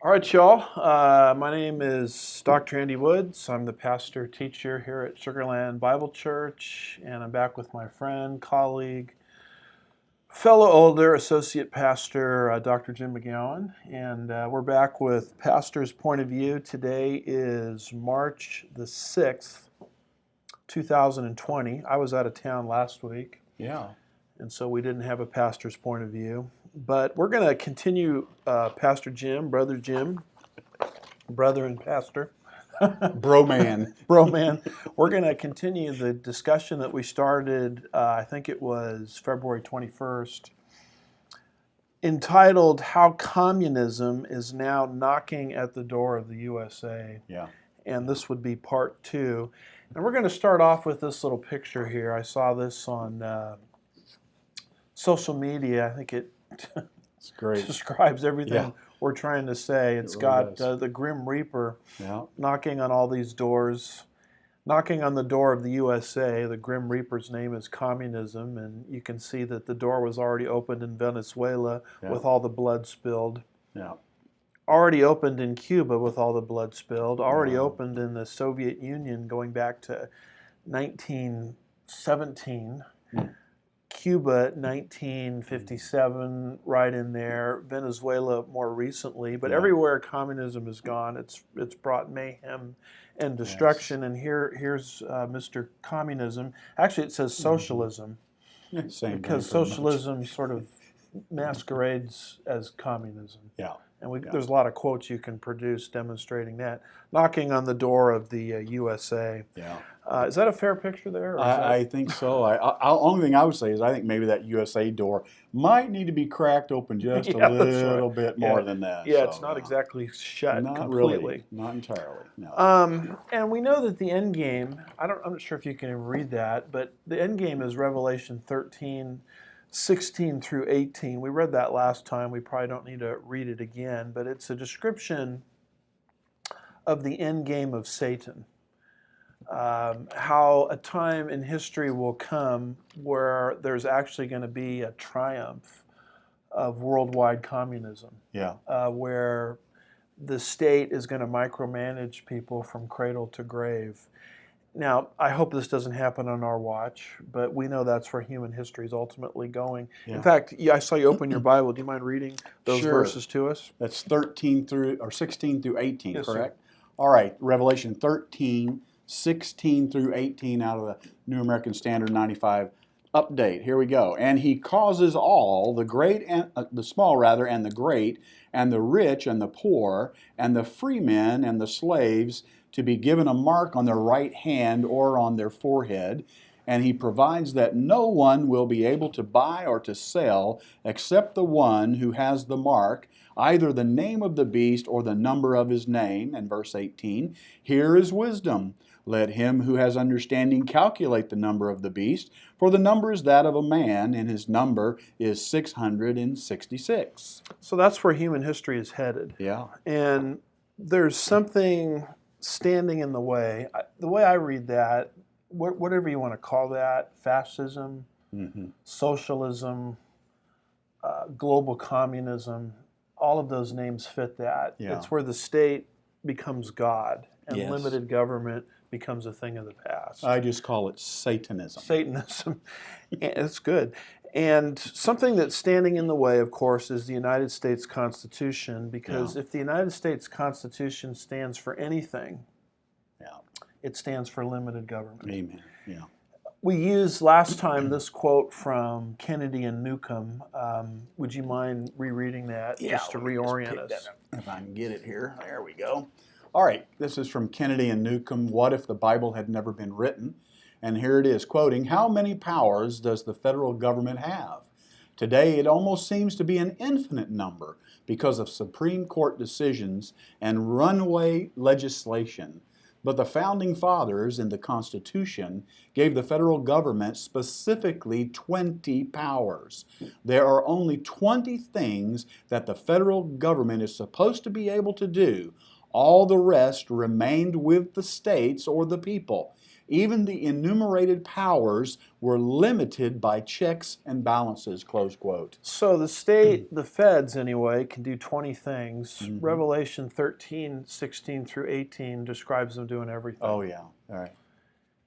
All right, y'all. My name is Dr. Andy Woods. I'm the pastor teacher here at Sugarland Bible Church, and I'm back with my friend, colleague, fellow older associate pastor, Dr. Jim McGowan. And we're back with Pastor's Point of View. Today is March the 6th, 2020. I was out of town last week. Yeah. And so we didn't have a pastor's point of view. But we're going to continue, Pastor Jim, Brother and Pastor. Bro man. We're going to continue the discussion that we started, I think it was February 21st, entitled How Communism is Now Knocking at the Door of the USA. Yeah. And this would be part 2. And we're going to start off with this little picture here. I saw this on social media. I think it It's great. describes everything we're trying to say. It's really got the Grim Reaper Yeah. knocking on all these doors, knocking on the door of the USA. The Grim Reaper's name is Communism, and you can see that the door was already opened in Venezuela with all the blood spilled. Yeah. Already opened in Cuba with all the blood spilled. Already Wow. opened in the Soviet Union going back to 1917. Cuba, 1957, right in there. Venezuela more recently, but everywhere communism has gone, it's brought mayhem and destruction. And here's Mr. Communism. Actually, it says socialism Same because thing pretty much. socialism sort of masquerades as communism. Yeah. And there's a lot of quotes you can produce demonstrating that. Knocking on the door of the USA. Yeah. Is that a fair picture there? Or is I think so. Only thing I would say is I think maybe that USA door might need to be cracked open just a little bit more than that. Yeah, so, it's not exactly shut not completely. Really, not entirely. No. And we know that the end game, I'm not sure if you can read that, but the end game is Revelation 13, 16 through 18. We read that last time. We probably don't need to read it again, but it's a description of the end game of Satan. How a time in history will come where there's actually going to be a triumph of worldwide communism. Yeah. Where the state is going to micromanage people from cradle to grave. Now, I hope this doesn't happen on our watch, but we know that's where human history is ultimately going. Yeah. In fact, I saw you open your Bible. Do you mind reading those verses to us? That's 16 through 18, Yes, correct? All right, Revelation 13, 16 through 18 out of the New American Standard 95 update. Here we go. And he causes all, the great and the small rather, and the great, and the rich and the poor, and the free men and the slaves to be given a mark on their right hand or on their forehead. And he provides that no one will be able to buy or to sell except the one who has the mark, either the name of the beast or the number of his name. And verse 18, here is wisdom. Let him who has understanding calculate the number of the beast, for the number is that of a man, and his number is 666. So that's where human history is headed. Yeah. And there's something standing in the way. The way I read that, whatever you want to call that, fascism, socialism, global communism, all of those names fit that. Yeah. It's where the state becomes God and Yes. limited government becomes a thing of the past. I just call it Satanism. Satanism. It's good. And something that's standing in the way, of course, is the United States Constitution, because if the United States Constitution stands for anything, it stands for limited government. Amen. Yeah. We used last time this quote from Kennedy and Newcomb. Would you mind rereading that just to reorient us? If I can get it here. There we go. All right. This is from Kennedy and Newcomb. What if the Bible had never been written? And here it is, quoting, how many powers does the federal government have? Today, it almost seems to be an infinite number because of Supreme Court decisions and runaway legislation. But the Founding Fathers in the Constitution gave the federal government specifically 20 powers. There are only 20 things that the federal government is supposed to be able to do. All the rest remained with the states or the people. Even the enumerated powers were limited by checks and balances, close quote. So the state, the feds anyway, can do 20 things. Mhm. Revelation 13, 16 through 18 describes them doing everything. Oh, yeah. All right.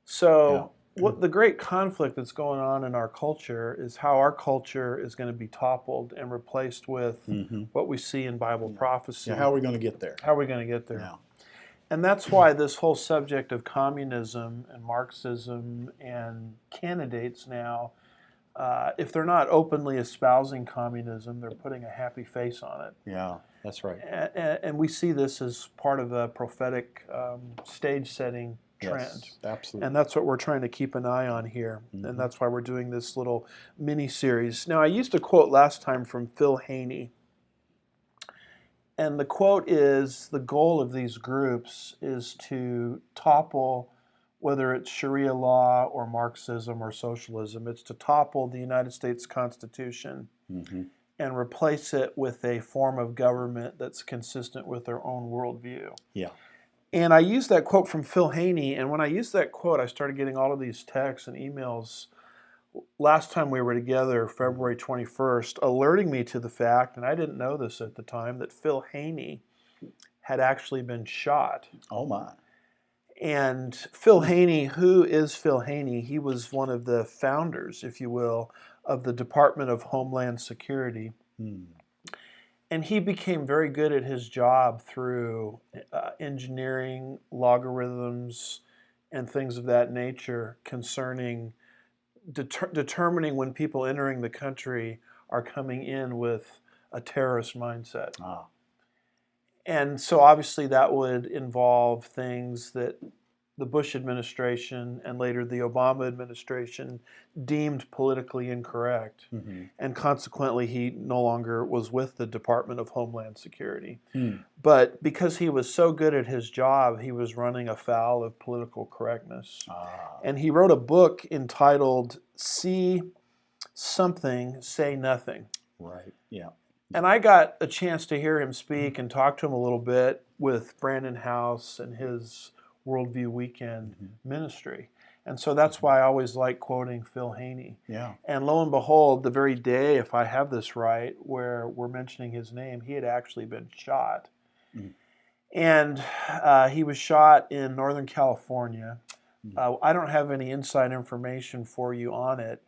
So what the great conflict that's going on in our culture is how our culture is going to be toppled and replaced with what we see in Bible prophecy. Yeah, how are we going to get there? How are we going to get there? Yeah. And that's why this whole subject of communism and Marxism and candidates now, if they're not openly espousing communism, they're putting a happy face on it. Yeah, that's right. And we see this as part of a prophetic stage setting trend. Yes, absolutely. And that's what we're trying to keep an eye on here. And that's why we're doing this little mini series. Now, I used a quote last time from Phil Haney. And the quote is, the goal of these groups is to topple, whether it's Sharia law or Marxism or socialism, it's to topple the United States Constitution and replace it with a form of government that's consistent with their own worldview. Yeah. And I used that quote from Phil Haney, and when I used that quote, I started getting all of these texts and emails last time we were together, February 21st, alerting me to the fact, and I didn't know this at the time, that Phil Haney had actually been shot. Oh, my. And Phil Haney, who is Phil Haney? He was one of the founders, if you will, of the Department of Homeland Security. And he became very good at his job through engineering, logarithms, and things of that nature concerning determining when people entering the country are coming in with a terrorist mindset. And so obviously that would involve things that the Bush administration and later the Obama administration deemed politically incorrect. And consequently, he no longer was with the Department of Homeland Security. But because he was so good at his job, he was running afoul of political correctness. And he wrote a book entitled See Something, Say Nothing. Right, yeah. And I got a chance to hear him speak and talk to him a little bit with Brandon House and his Worldview Weekend ministry. And so that's why I always like quoting Phil Haney. Yeah. And lo and behold, the very day, if I have this right, where we're mentioning his name, he had actually been shot. And he was shot in Northern California. I don't have any inside information for you on it,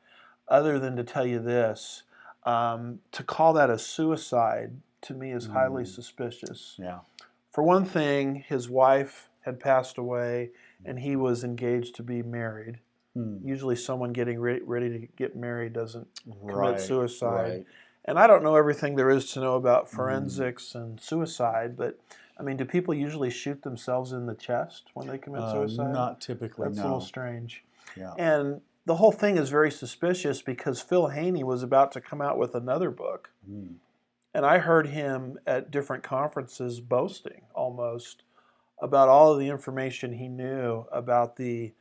other than to tell you this. To call that a suicide, to me, is highly suspicious. Yeah. For one thing, his wife had passed away, and he was engaged to be married. Usually someone getting ready to get married doesn't commit suicide. Right. And I don't know everything there is to know about forensics and suicide, but, I mean, do people usually shoot themselves in the chest when they commit suicide? Not typically, That's a little strange. Yeah. And the whole thing is very suspicious because Phil Haney was about to come out with another book. And I heard him at different conferences boasting almost about all of the information he knew about the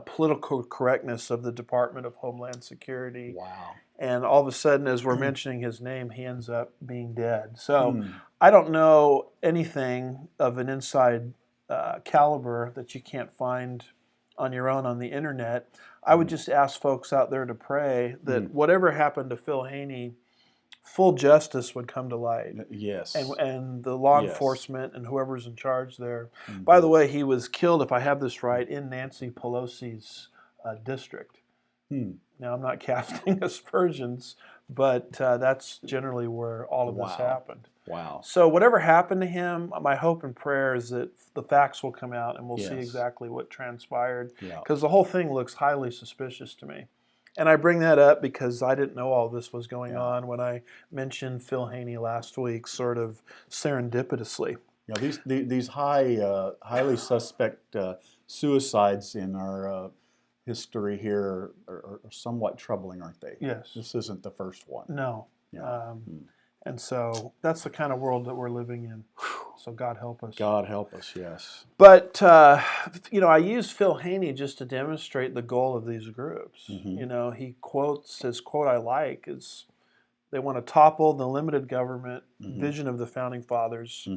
political correctness of the Department of Homeland Security. Wow. And all of a sudden, as we're mentioning his name, he ends up being dead. So I don't know anything of an inside caliber that you can't find on your own on the internet. I would just ask folks out there to pray that whatever happened to Phil Haney, full justice would come to light. Yes. And the law enforcement and whoever's in charge there. By the way, he was killed, if I have this right, in Nancy Pelosi's district. Now, I'm not casting aspersions, but that's generally where all of this happened. Wow. So whatever happened to him, my hope and prayer is that the facts will come out and we'll see exactly what transpired. Because the whole thing looks highly suspicious to me. And I bring that up because I didn't know all this was going on when I mentioned Phil Haney last week, sort of serendipitously. These highly suspect suicides in our history here are somewhat troubling, aren't they? Yes. This isn't the first one. No. And so that's the kind of world that we're living in. So God help us. God help us, yes. But, I use Phil Haney just to demonstrate the goal of these groups. He quotes, his quote I like is, they want to topple the limited government vision of the Founding Fathers,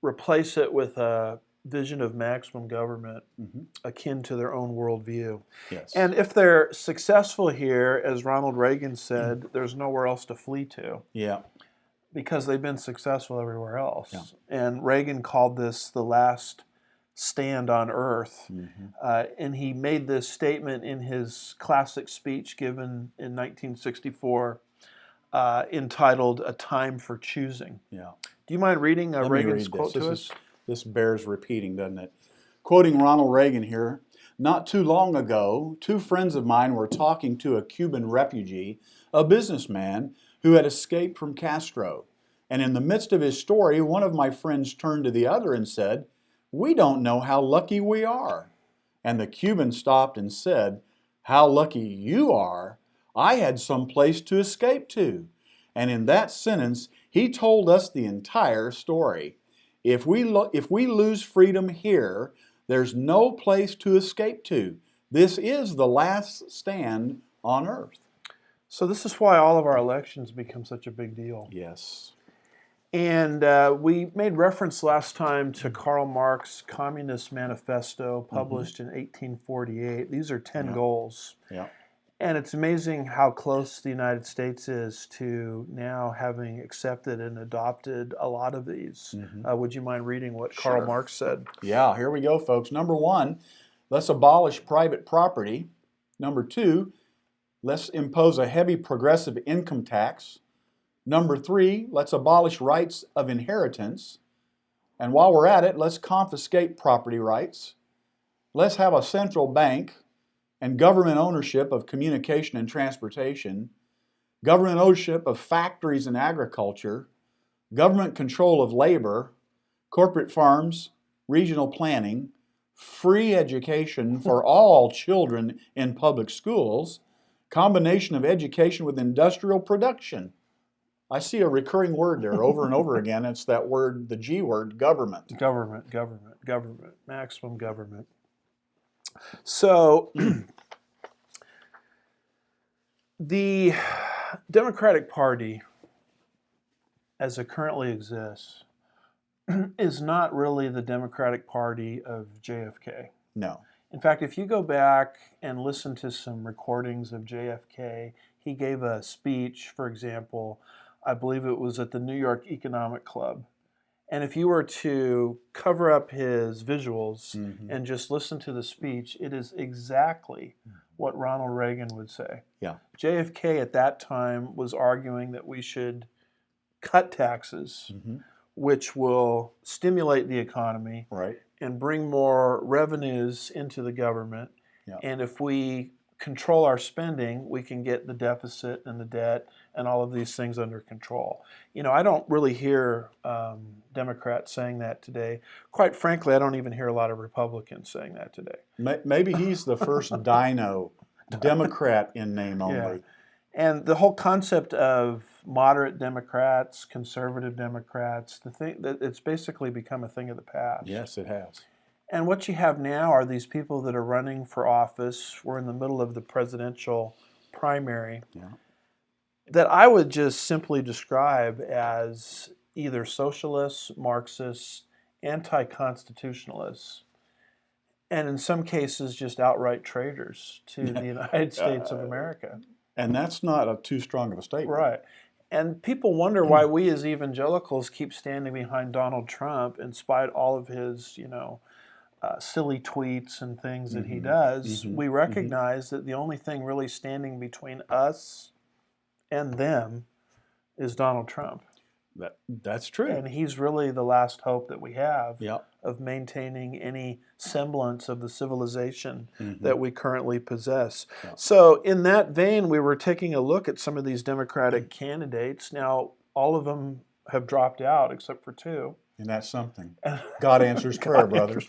replace it with a vision of maximum government akin to their own worldview. Yes. And if they're successful here, as Ronald Reagan said, there's nowhere else to flee to. Yeah. Because they've been successful everywhere else. Yeah. And Reagan called this the last stand on earth. And he made this statement in his classic speech given in 1964 entitled A Time for Choosing. Yeah. Do you mind reading Let me Reagan's read quote this. to us? This bears repeating, doesn't it? Quoting Ronald Reagan here, not too long ago, two friends of mine were talking to a Cuban refugee, a businessman who had escaped from Castro. And in the midst of his story, one of my friends turned to the other and said, "We don't know how lucky we are." And the Cuban stopped and said, "How lucky you are. I had some place to escape to." And in that sentence, he told us the entire story. If we lose freedom here, there's no place to escape to. This is the last stand on earth. So this is why all of our elections become such a big deal. Yes. And we made reference last time to Karl Marx' Communist Manifesto, published in 1848. These are 10 goals. Yeah. And it's amazing how close the United States is to now having accepted and adopted a lot of these. Would you mind reading what Karl Marx said? Yeah, here we go, folks. Number one, let's abolish private property. Number two, let's impose a heavy progressive income tax. Number three, let's abolish rights of inheritance. And while we're at it, let's confiscate property rights. Let's have a central bank and government ownership of communication and transportation, government ownership of factories and agriculture, government control of labor, corporate farms, regional planning, free education for all children in public schools, combination of education with industrial production. I see a recurring word there over and over again. It's that word, the G word, government. Government, maximum government. So the Democratic Party, as it currently exists, is not really the Democratic Party of JFK. No. In fact, if you go back and listen to some recordings of JFK, he gave a speech, for example, I believe it was at the New York Economic Club. And if you were to cover up his visuals and just listen to the speech, it is exactly what Ronald Reagan would say. Yeah. JFK at that time was arguing that we should cut taxes, which will stimulate the economy and bring more revenues into the government. Yeah. And if we control our spending, we can get the deficit and the debt and all of these things under control. You know, I don't really hear Democrats saying that today. Quite frankly, I don't even hear a lot of Republicans saying that today. Maybe he's the first dino, Democrat in name only. Yeah. And the whole concept of moderate Democrats, conservative Democrats, the thing that it's basically become a thing of the past. Yes, it has. And what you have now are these people that are running for office. We're in the middle of the presidential primary. Yeah. That I would just simply describe as either socialists, Marxists, anti-constitutionalists, and in some cases just outright traitors to the United States of America. And that's not too strong of a statement. Right. And people wonder why we as evangelicals keep standing behind Donald Trump in spite of all of his, silly tweets and things that he does. We recognize that the only thing really standing between us and them is Donald Trump. That's true. And he's really the last hope that we have Yep. of maintaining any semblance of the civilization that we currently possess. Yep. So in that vein, we were taking a look at some of these Democratic candidates. Now, all of them have dropped out except for two. And that's something. God answers prayer, brothers.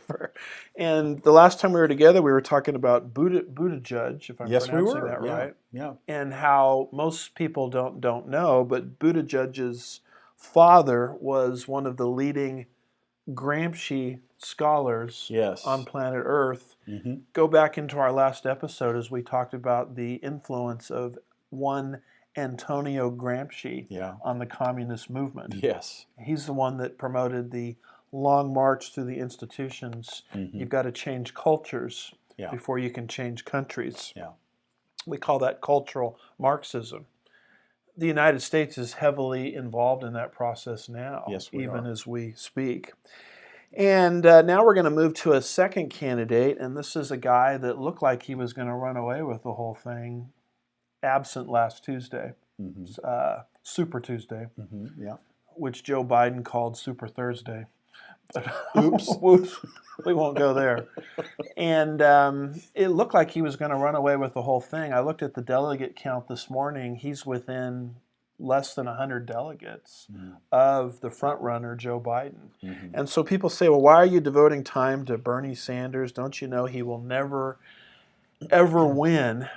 And the last time we were together, we were talking about Buttigieg, if I'm Yes, we pronouncing were. that Yeah. right. Yeah. And how most people don't know, but Buttigieg's father was one of the leading Gramsci scholars on planet Earth. Go back into our last episode as we talked about the influence of one Antonio Gramsci on the communist movement. Yes. He's the one that promoted the long march through the institutions. You've got to change cultures Yeah. before you can change countries. Yeah. We call that cultural Marxism. The United States is heavily involved in that process now, Yes, we even are. as we speak. And now we're going to move to a second candidate, and this is a guy that looked like he was going to run away with the whole thing, absent last Tuesday, Super Tuesday, Yeah. which Joe Biden called Super Thursday. Oops. Whoops, we won't go there. And it looked like he was going to run away with the whole thing. I looked at the delegate count this morning. He's within less than 100 delegates of the front runner, Joe Biden. And so people say, well, why are you devoting time to Bernie Sanders? Don't you know he will never, ever win?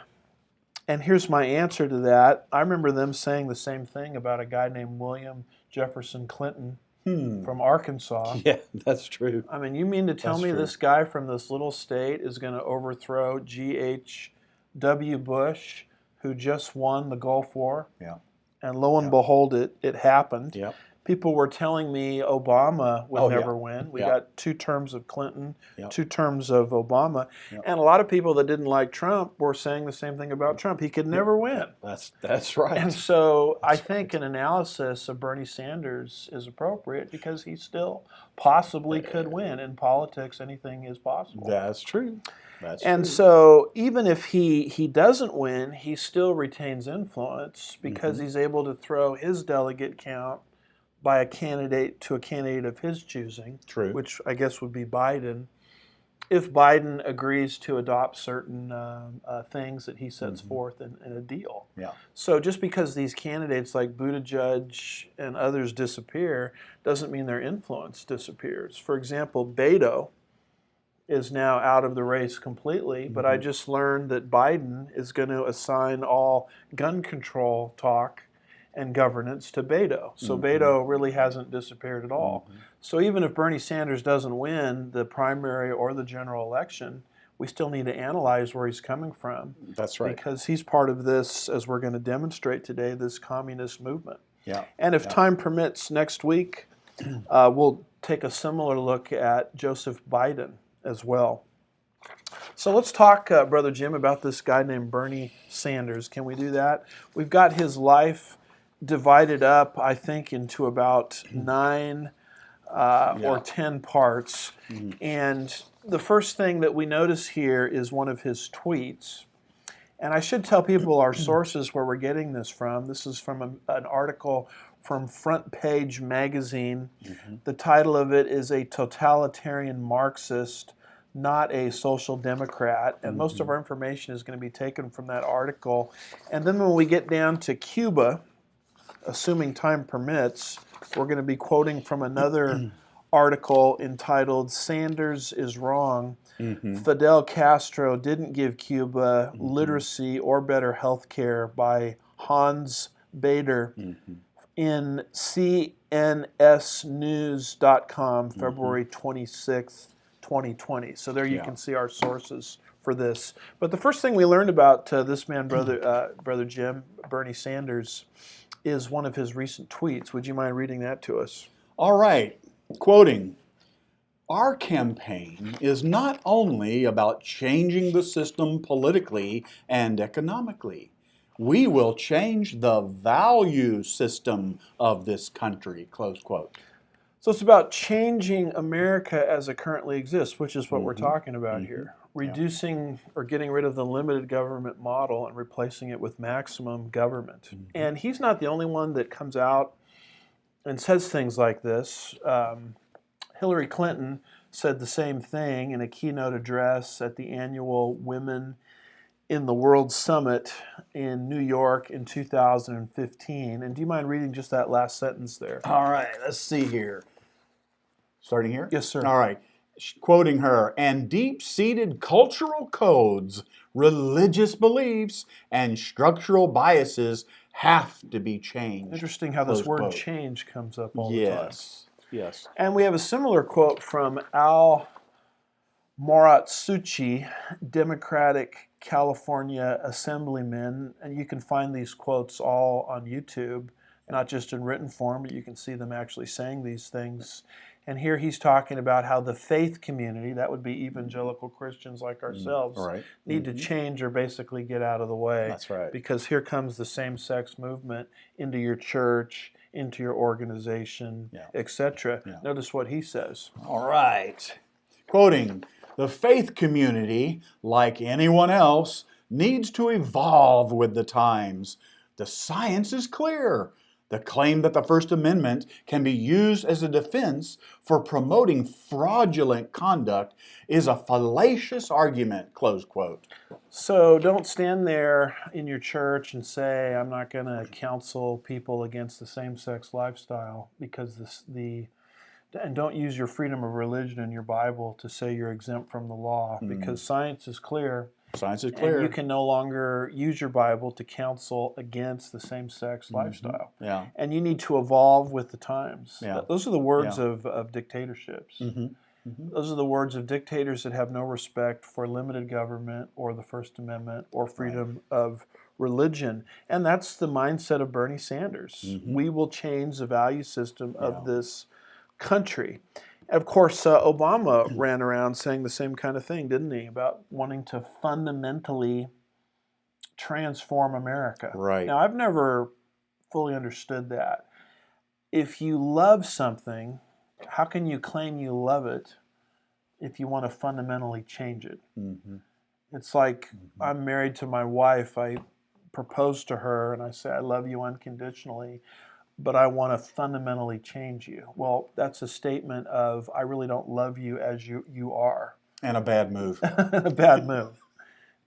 And here's my answer to that. I remember them saying the same thing about a guy named William Jefferson Clinton from Arkansas. Yeah, that's true. I mean, you mean to tell That's me true. this guy from this little state is going to overthrow G.H.W. Bush, who just won the Gulf War? Yeah. And lo and behold, it happened. Yeah. People were telling me Obama would never win. We got 2 terms of Clinton, 2 terms of Obama. And a lot of people that didn't like Trump were saying the same thing about Trump. He could never win. That's right. And so I think an analysis of Bernie Sanders is appropriate because he still possibly could win. In politics, anything is possible. That's true. And so even if he doesn't win, he still retains influence because he's able to throw his delegate count by a candidate to a candidate of his choosing, which I guess would be Biden, if Biden agrees to adopt certain things that he sets forth in a deal. Yeah. So just because these candidates like Buttigieg and others disappear doesn't mean their influence disappears. For example, Beto is now out of the race completely, but I just learned that Biden is going to assign all gun control talk and governance to Beto. So Beto really hasn't disappeared at all. So even if Bernie Sanders doesn't win the primary or the general election, we still need to analyze where he's coming from. That's right. Because he's part of this, as we're going to demonstrate today, this communist movement. Yeah. And if time permits, next week, we'll take a similar look at Joseph Biden as well. So let's talk, Brother Jim, about this guy named Bernie Sanders. Can we do that? We've got his life divided up, I think, into about 9 or 10 parts. And the first thing that we notice here is one of his tweets. And I should tell people our sources where we're getting this from. This is from an article from Front Page Magazine. The title of it is A Totalitarian Marxist, Not a Social Democrat. And most of our information is going to be taken from that article. And then when we get down to Cuba, assuming time permits, we're going to be quoting from another article entitled Sanders is Wrong. Fidel Castro didn't give Cuba literacy or better health care, by Hans Bader in cnsnews.com, February 26th, 2020. So there you can see our sources for this. But the first thing we learned about this man, Brother Jim, Bernie Sanders, is one of his recent tweets. Would you mind reading that to us? All right. Quoting, "Our campaign is not only about changing the system politically and economically. We will change the value system of this country," close quote. So it's about changing America as it currently exists, which is what we're talking about here. Reducing or getting rid of the limited government model and replacing it with maximum government. And he's not the only one that comes out and says things like this. Hillary Clinton said the same thing in a keynote address at the annual Women in the World Summit in New York in 2015. And do you mind reading just that last sentence there? All right, let's see here. Starting here? Yes, sir. All right. Quoting her, "And deep-seated cultural codes, religious beliefs, and structural biases have to be changed." Interesting how this Close word quote. change comes up all the time. Yes. And we have a similar quote from Al Moratsuchi, Democratic California Assemblyman. And you can find these quotes all on YouTube, not just in written form, but you can see them actually saying these things. And here he's talking about how the faith community, that would be evangelical Christians like ourselves, Right. need to change or basically get out of the way. That's right. Because here comes the same-sex movement into your church, into your organization, etc. Notice what he says. All right. Quoting, "The faith community, like anyone else, needs to evolve with the times. The science is clear. The claim that the First Amendment can be used as a defense for promoting fraudulent conduct is a fallacious argument," close quote. So don't stand there in your church and say, I'm not going to counsel people against the same-sex lifestyle, because and don't use your freedom of religion in your Bible to say you're exempt from the law, because science is clear. Science is clear. And you can no longer use your Bible to counsel against the same-sex lifestyle. Yeah. And you need to evolve with the times. Yeah. Those are the words of dictatorships. Mm-hmm. Those are the words of dictators that have no respect for limited government or the First Amendment or freedom of religion. And that's the mindset of Bernie Sanders. We will change the value system of this country. Of course, Obama ran around saying the same kind of thing, didn't he? About wanting to fundamentally transform America. Right. Now, I've never fully understood that. If you love something, how can you claim you love it if you want to fundamentally change it? It's like I'm married to my wife. I propose to her and I say, I love you unconditionally, but I want to fundamentally change you. Well, that's a statement of, I really don't love you as you are. And a bad move. A bad move.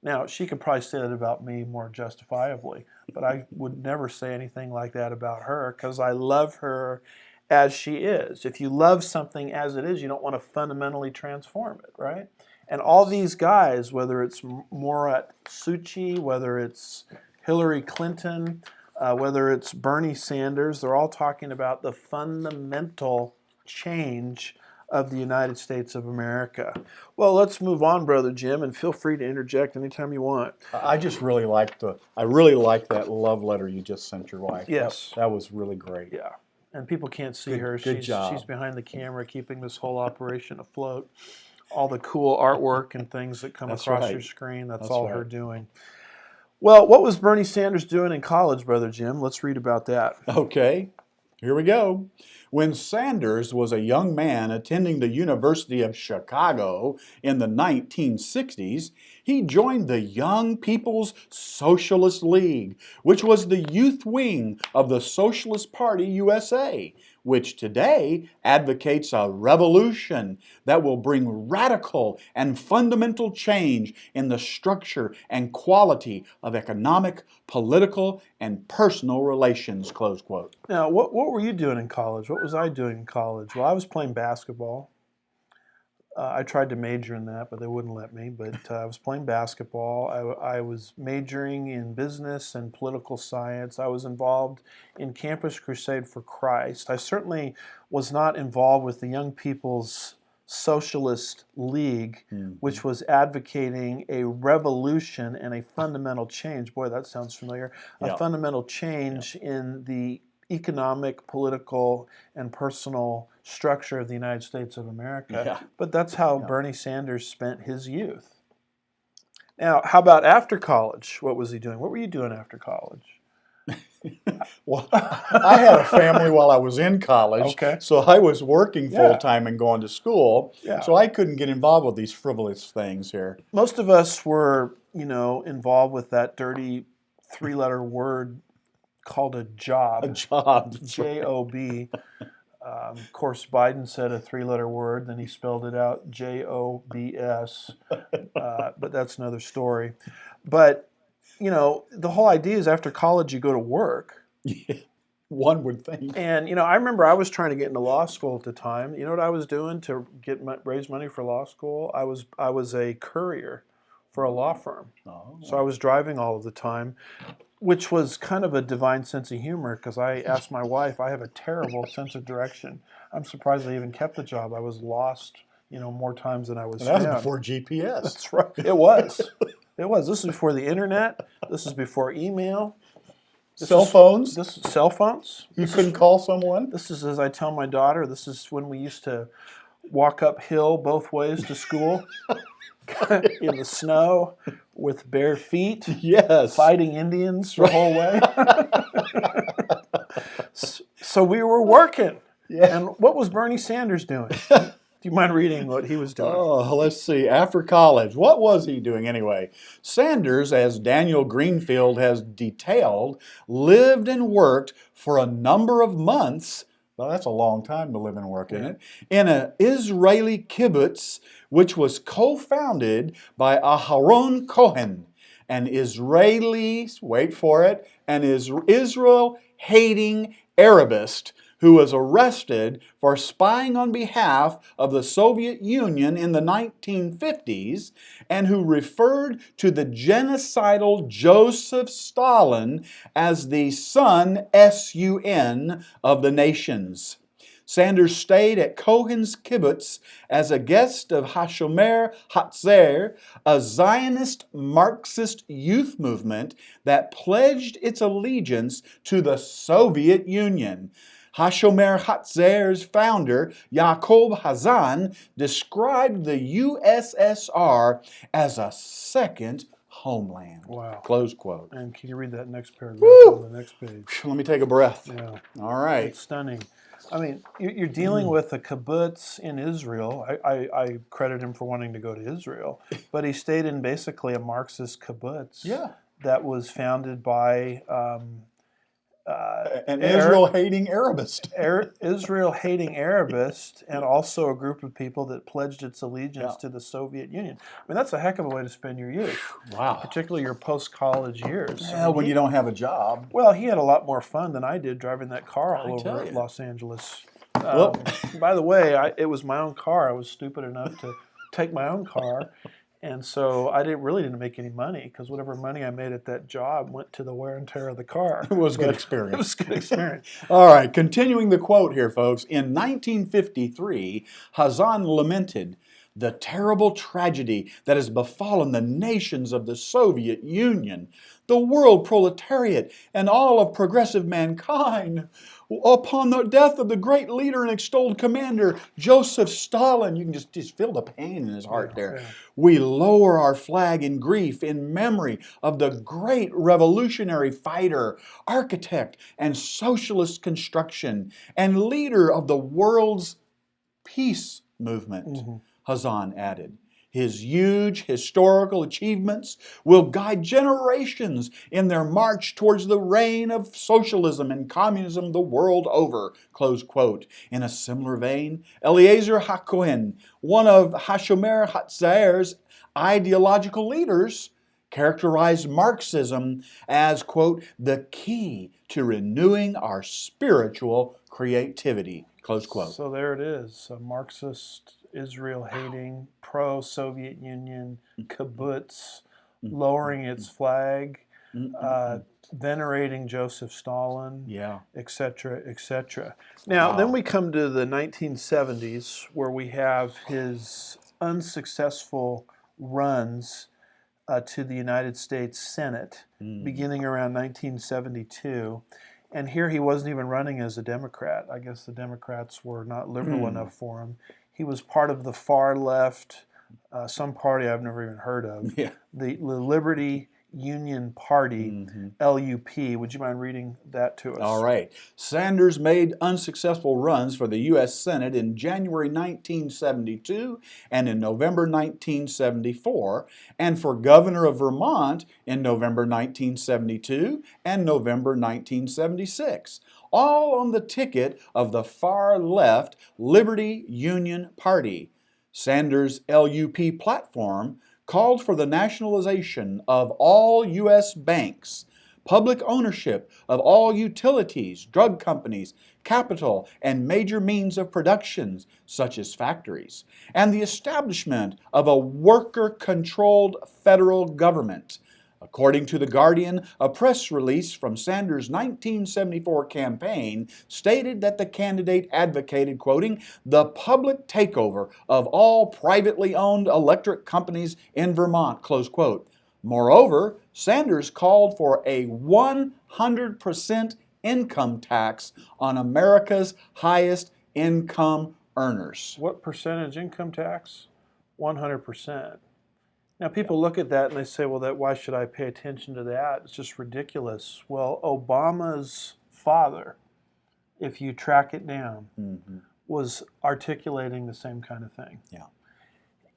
Now, she could probably say that about me more justifiably, but I would never say anything like that about her, because I love her as she is. If you love something as it is, you don't want to fundamentally transform it, right? And all these guys, whether it's Morat Suchi, whether it's Hillary Clinton, whether it's Bernie Sanders, they're all talking about the fundamental change of the United States of America. Well, let's move on, Brother Jim, and feel free to interject anytime you want. I just really like that love letter you just sent your wife. Yes. That was really great. Yeah. And people can't see her. Good job. She's behind the camera keeping this whole operation afloat. All the cool artwork and things that come across your screen, that's all her doing. Well, what was Bernie Sanders doing in college, Brother Jim? Let's read about that. Okay, here we go. When Sanders was a young man attending the University of Chicago in the 1960s, he joined the Young People's Socialist League, which was the youth wing of the Socialist Party USA, which today advocates a revolution that will bring radical and fundamental change in the structure and quality of economic, political, and personal relations, close quote. Now, what were you doing in college? What was I doing in college? Well, I was playing basketball. I tried to major in that, but they wouldn't let me. But I was playing basketball. I was majoring in business and political science. I was involved in Campus Crusade for Christ. I certainly was not involved with the Young People's Socialist League, which was advocating a revolution and a fundamental change. Boy, that sounds familiar. A fundamental change in the economic, political, and personal structure of the United States of America. But that's how Bernie Sanders spent his youth. Now, how about after college? What was he doing? What were you doing after college? Well, I had a family while I was in college, so I was working full-time and going to school, so I couldn't get involved with these frivolous things here. Most of us were, involved with that dirty three-letter word called a job. A job. J-O-B. Of course, Biden said a three-letter word, then he spelled it out, J-O-B-S. But that's another story. But, the whole idea is after college you go to work. One would think. And, I remember I was trying to get into law school at the time. You know what I was doing to raise money for law school? I was a courier for a law firm. So I was driving all of the time, which was kind of a divine sense of humor, because I asked my wife, I have a terrible sense of direction. I'm surprised I even kept the job. I was lost, more times than I was found. That was before GPS. That's right. It was. It was. This is before the internet. This is before email. Cell phones? This cell phones. You couldn't call someone? This is, as I tell my daughter, this is when we used to walk uphill both ways to school in the snow with bare feet, Yes. fighting Indians the whole way. So we were working. Yeah. And what was Bernie Sanders doing? Do you mind reading what he was doing? Oh, let's see. After college, what was he doing anyway? Sanders, as Daniel Greenfield has detailed, lived and worked for a number of months. Well, that's a long time to live and work, isn't it? In an Israeli kibbutz, which was co-founded by Aharon Cohen, an Israeli, wait for it, an Israel-hating Arabist who was arrested for spying on behalf of the Soviet Union in the 1950s and who referred to the genocidal Joseph Stalin as the son, S-U-N, of the nations. Sanders stayed at Cohen's kibbutz as a guest of Hashomer Hatzair, a Zionist Marxist youth movement that pledged its allegiance to the Soviet Union. Hashomer Hatzair's founder, Yaakov Hazan, described the USSR as a second homeland. Wow. Close quote. And can you read that next paragraph Woo! on the next page? Let me take a breath. Yeah. All right. It's stunning. I mean, you're dealing with a kibbutz in Israel. I credit him for wanting to go to Israel, but he stayed in basically a Marxist kibbutz that was founded by an Israel-hating Arabist. Israel-hating Arabist, and also a group of people that pledged its allegiance to the Soviet Union. I mean, that's a heck of a way to spend your youth. Wow. Particularly your post-college years. Well, when you don't have a job. Well, he had a lot more fun than I did driving that car all over Los Angeles. By the way, it was my own car. I was stupid enough to take my own car. And so I really didn't make any money because whatever money I made at that job went to the wear and tear of the car. It was a good experience. It was a good experience. All right, continuing the quote here, folks. In 1953, Hazan lamented the terrible tragedy that has befallen the nations of the Soviet Union, the world proletariat, and all of progressive mankind. Upon the death of the great leader and extolled commander, Joseph Stalin, you can just feel the pain in his heart there. We lower our flag in grief in memory of the great revolutionary fighter, architect, and socialist construction, and leader of the world's peace movement, Hazan added. His huge historical achievements will guide generations in their march towards the reign of socialism and communism the world over, close quote. In a similar vein, Eliezer HaKohen, one of Hashomer Hatzair's ideological leaders, characterized Marxism as, quote, the key to renewing our spiritual creativity, close quote. So there it is, a Marxist, Israel-hating, pro-Soviet Union kibbutz, lowering its flag, venerating Joseph Stalin, etc., etc. Now, then we come to the 1970s, where we have his unsuccessful runs to the United States Senate, beginning around 1972. And here he wasn't even running as a Democrat. I guess the Democrats were not liberal enough for him. He was part of the far left, some party I've never even heard of, the Liberty Union Party, LUP. Would you mind reading that to us? All right. Sanders made unsuccessful runs for the U.S. Senate in January 1972 and in November 1974, and for governor of Vermont in November 1972 and November 1976. All on the ticket of the far-left Liberty Union Party. Sanders' LUP platform called for the nationalization of all U.S. banks, public ownership of all utilities, drug companies, capital, and major means of production, such as factories, and the establishment of a worker-controlled federal government. According to The Guardian, a press release from Sanders' 1974 campaign stated that the candidate advocated, quoting, the public takeover of all privately owned electric companies in Vermont, close quote. Moreover, Sanders called for a 100% income tax on America's highest income earners. What percentage income tax? 100%. Now, people look at that and they say, well, why should I pay attention to that? It's just ridiculous. Well, Obama's father, if you track it down, was articulating the same kind of thing. Yeah.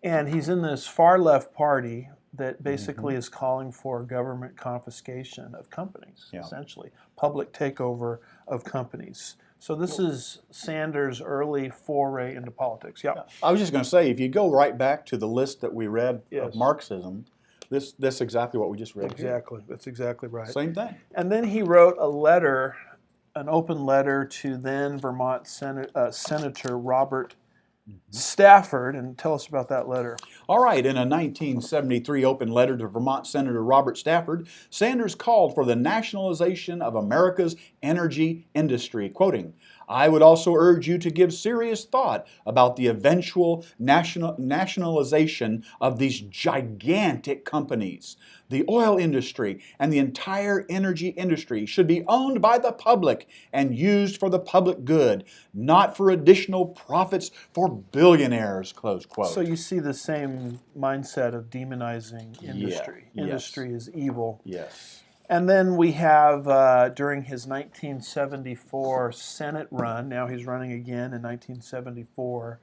And he's in this far left party that basically is calling for government confiscation of companies, essentially, public takeover of companies. So this is Sanders' early foray into politics. Yeah. I was just going to say, if you go right back to the list that we read of Marxism, this is exactly what we just read. Exactly. That's exactly right. Same thing. And then he wrote a letter, an open letter to then Vermont Senator Robert Stafford, and tell us about that letter. All right, in a 1973 open letter to Vermont Senator Robert Stafford, Sanders called for the nationalization of America's energy industry, quoting, "I would also urge you to give serious thought about the eventual nationalization of these gigantic companies. The oil industry and the entire energy industry should be owned by the public and used for the public good, not for additional profits for billionaires," close quote. So you see the same mindset of demonizing industry. Yeah. Industry is evil. Yes. And then we have, during his 1974 Senate run, now he's running again in 1974,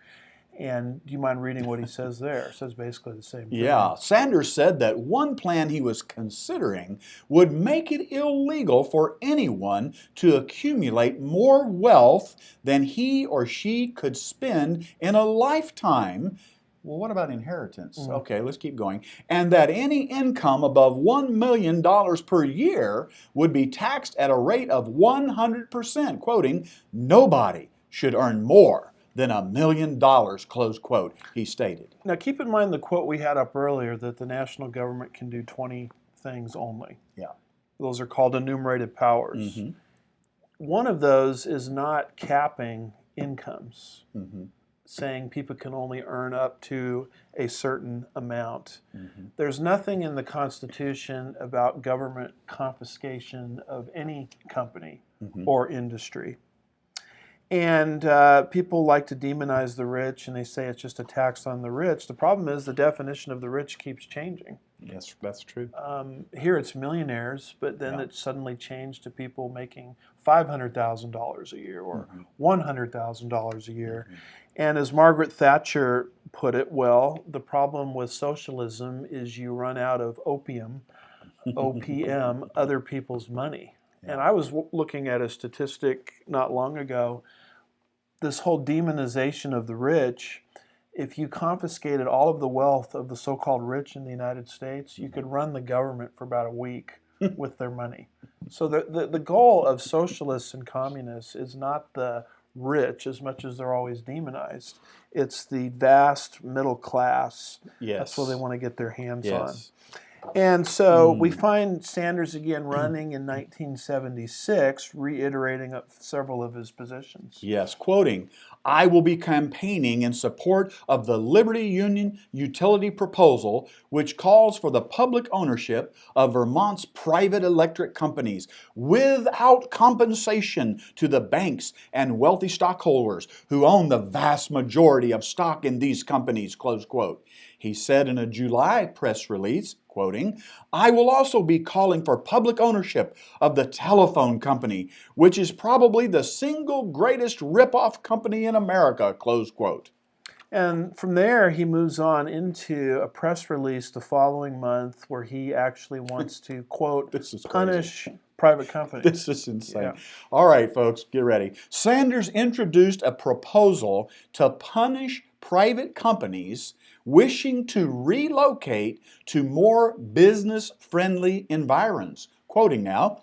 and do you mind reading what he says there? It says basically the same thing. Yeah, Sanders said that one plan he was considering would make it illegal for anyone to accumulate more wealth than he or she could spend in a lifetime. Well, what about inheritance? Okay, let's keep going. And that any income above $1 million per year would be taxed at a rate of 100%, quoting, "Nobody should earn more than $1 million," close quote, he stated. Now keep in mind the quote we had up earlier that the national government can do 20 things only. Yeah. Those are called enumerated powers. One of those is not capping incomes, saying people can only earn up to a certain amount. There's nothing in the Constitution about government confiscation of any company or industry. And people like to demonize the rich, and they say it's just a tax on the rich. The problem is the definition of the rich keeps changing. Yes, that's true. Here it's millionaires, but then it's suddenly changed to people making $500,000 a year or $100,000 a year. And as Margaret Thatcher put it well, the problem with socialism is you run out of opium, OPM, other people's money. And I was looking at a statistic not long ago, this whole demonization of the rich. If you confiscated all of the wealth of the so-called rich in the United States, you could run the government for about a week with their money. So the goal of socialists and communists is not the rich as much as they're always demonized. It's the vast middle class. Yes. That's what they want to get their hands on. And so we find Sanders again running in 1976, reiterating several of his positions. Yes, quoting, "I will be campaigning in support of the Liberty Union utility proposal, which calls for the public ownership of Vermont's private electric companies without compensation to the banks and wealthy stockholders who own the vast majority of stock in these companies," close quote. He said in a July press release, quoting, "I will also be calling for public ownership of the telephone company, which is probably the single greatest rip-off company in America," close quote. And from there, he moves on into a press release the following month where he actually wants to, quote, punish private companies. This is insane. All right, folks, get ready. Sanders introduced a proposal to punish private companies wishing to relocate to more business-friendly environs. Quoting now,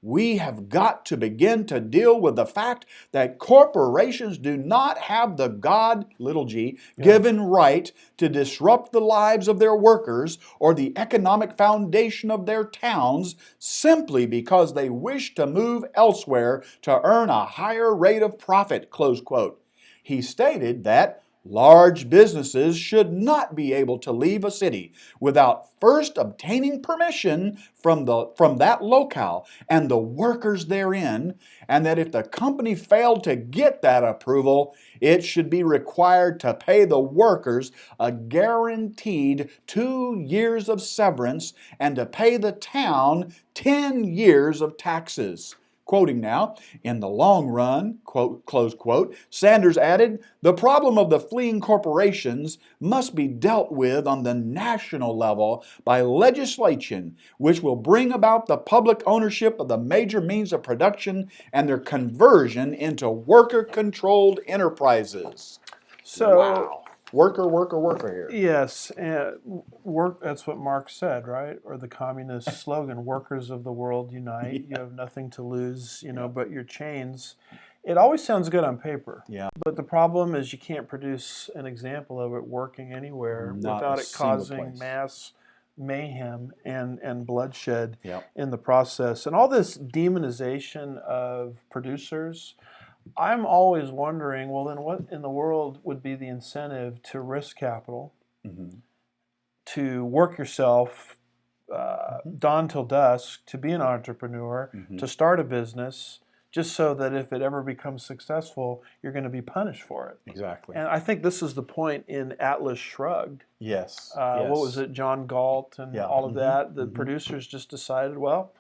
"We have got to begin to deal with the fact that corporations do not have the God-given right to disrupt the lives of their workers or the economic foundation of their towns simply because they wish to move elsewhere to earn a higher rate of profit," close quote. He stated that Large businesses should not be able to leave a city without first obtaining permission from that locale and the workers therein, and that if the company failed to get that approval, it should be required to pay the workers a guaranteed 2 years of severance and to pay the town 10 years of taxes. Quoting now, in the long run, quote, close quote, Sanders added, the problem of the fleeing corporations must be dealt with on the national level by legislation, which will bring about the public ownership of the major means of production and their conversion into worker-controlled enterprises. So, wow. Worker here. Yes, work. That's what Marx said, right? Or the communist slogan: "Workers of the world unite. You have nothing to lose, but your chains." It always sounds good on paper. Yeah. But the problem is you can't produce an example of it working anywhere without it causing mass mayhem and bloodshed in the process. And all this demonization of producers. I'm always wondering, well, then what in the world would be the incentive to risk capital, to work yourself dawn till dusk, to be an entrepreneur, to start a business, just so that if it ever becomes successful, you're going to be punished for it. Exactly. And I think this is the point in Atlas Shrugged. Yes. What was it, John Galt and all of that? The producers just decided, well,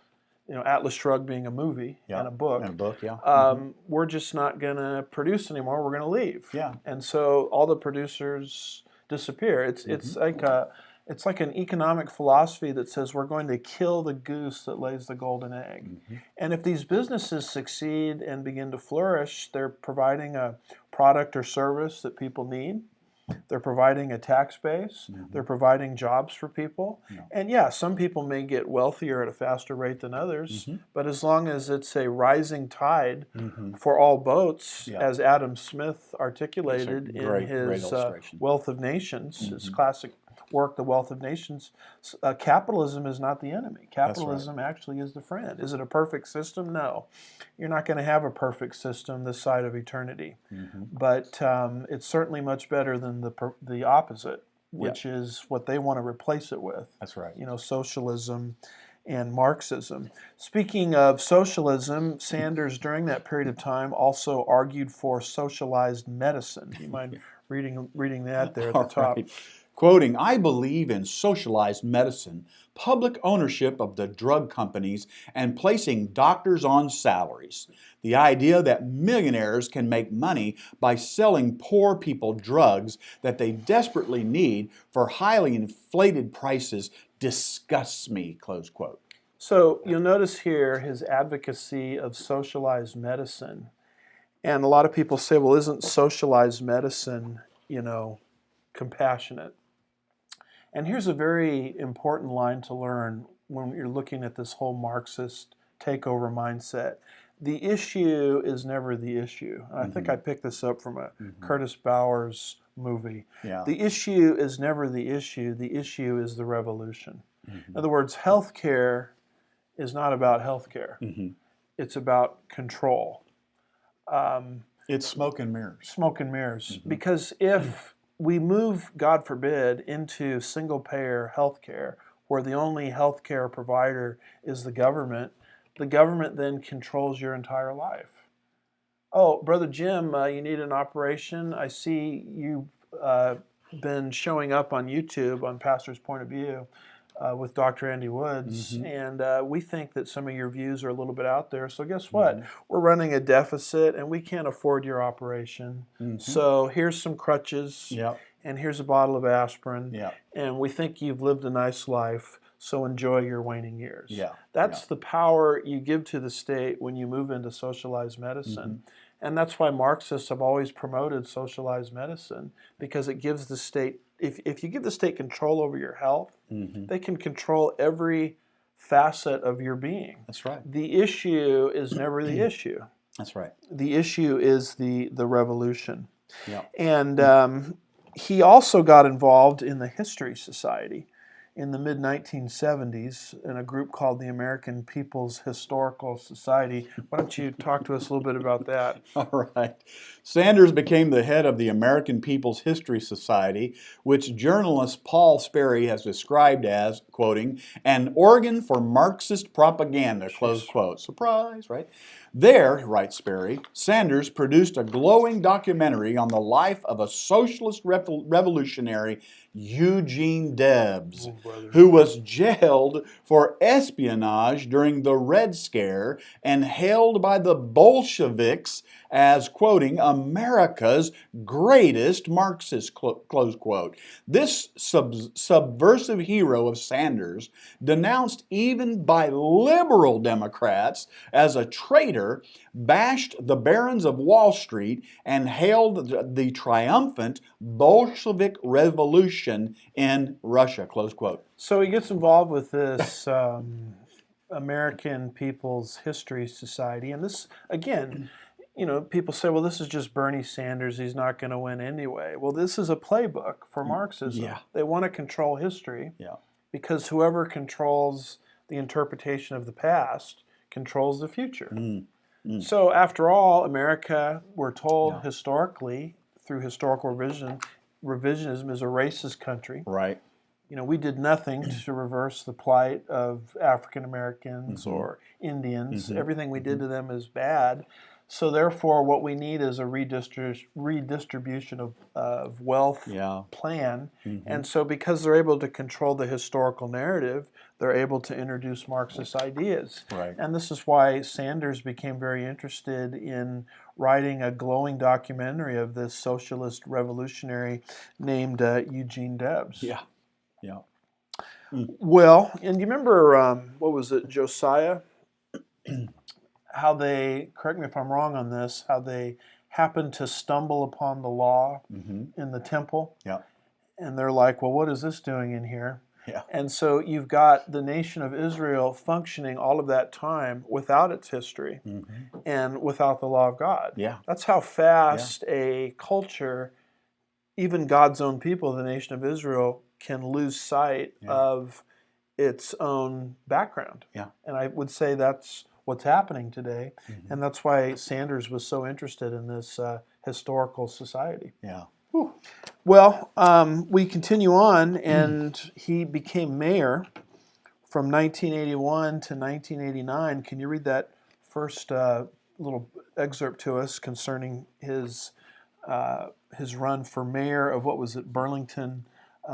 Atlas Shrugged being a movie and a book. And a book, we're just not going to produce anymore. We're going to leave. Yeah. And so all the producers disappear. It's like an economic philosophy that says we're going to kill the goose that lays the golden egg. And if these businesses succeed and begin to flourish, they're providing a product or service that people need. They're providing a tax base. They're providing jobs for people. And some people may get wealthier at a faster rate than others, but as long as it's a rising tide for all boats, as Adam Smith articulated in his Wealth of Nations, his classic work, The Wealth of Nations, capitalism is not the enemy. Capitalism actually is the friend. Is it a perfect system? No. You're not going to have a perfect system this side of eternity. But it's certainly much better than the opposite, which is what they want to replace it with. That's right. Socialism and Marxism. Speaking of socialism, Sanders, during that period of time, also argued for socialized medicine. You mind reading that there at the top? Right. Quoting, I believe in socialized medicine, public ownership of the drug companies, and placing doctors on salaries. The idea that millionaires can make money by selling poor people drugs that they desperately need for highly inflated prices disgusts me, close quote. So you'll notice here his advocacy of socialized medicine. And a lot of people say, well, isn't socialized medicine, compassionate? And here's a very important line to learn when you're looking at this whole Marxist takeover mindset. The issue is never the issue. I think I picked this up from a Curtis Bowers movie. The issue is never the issue. The issue is the revolution. In other words, healthcare is not about healthcare. It's about control. It's smoke and mirrors. Smoke and mirrors. Because if we move, God forbid, into single-payer healthcare, where the only healthcare provider is the government then controls your entire life. Oh, Brother Jim, you need an operation. I see you've been showing up on YouTube on Pastor's Point of View with Dr. Andy Woods, and we think that some of your views are a little bit out there. So guess what? We're running a deficit, and we can't afford your operation. So here's some crutches, and here's a bottle of aspirin, and we think you've lived a nice life, so enjoy your waning years. That's the power you give to the state when you move into socialized medicine. And that's why Marxists have always promoted socialized medicine, because it gives the state, if you give the state control over your health, they can control every facet of your being. That's right. The issue is never the issue. That's right. The issue is the revolution. And he also got involved in the History Society. in the mid-1970s in a group called the American People's Historical Society. Why don't you talk to us a little bit about that? All right. Sanders became the head of the American People's History Society, which journalist Paul Sperry has described as, quoting, an organ for Marxist propaganda, close quote. Surprise, right? There, writes Sperry, Sanders produced a glowing documentary on the life of a socialist revolutionary, Eugene Debs, who was jailed for espionage during the Red Scare and hailed by the Bolsheviks as, quoting, America's greatest Marxist, close quote. This subversive hero of Sanders, denounced even by liberal Democrats as a traitor, bashed the barons of Wall Street and hailed the triumphant Bolshevik revolution in Russia, close quote. So he gets involved with this American People's History Society, and this, again, people say, well, this is just Bernie Sanders, he's not going to win anyway. Well, this is a playbook for Marxism. Yeah. They want to control history because whoever controls the interpretation of the past controls the future. So after all, America, we're told historically, through historical revisionism, is a racist country. Right. We did nothing to reverse the plight of African Americans or Indians. Everything we did to them is bad. So therefore, what we need is a redistribution of wealth plan. And so because they're able to control the historical narrative, they're able to introduce Marxist ideas. Right. And this is why Sanders became very interested in writing a glowing documentary of this socialist revolutionary named Eugene Debs. Yeah. Well, and you remember, what was it, Josiah? How they, correct me if I'm wrong on this, how they happened to stumble upon the law in the temple. Yeah. And they're like, well, what is this doing in here? Yeah. And so you've got the nation of Israel functioning all of that time without its history and without the law of God. Yeah. That's how fast a culture, even God's own people, the nation of Israel, can lose sight of its own background. Yeah. And I would say that's what's happening today, and that's why Sanders was so interested in this historical society. Yeah. Whew. Well, we continue on, and he became mayor from 1981 to 1989. Can you read that first little excerpt to us concerning his run for mayor of, what was it, Burlington,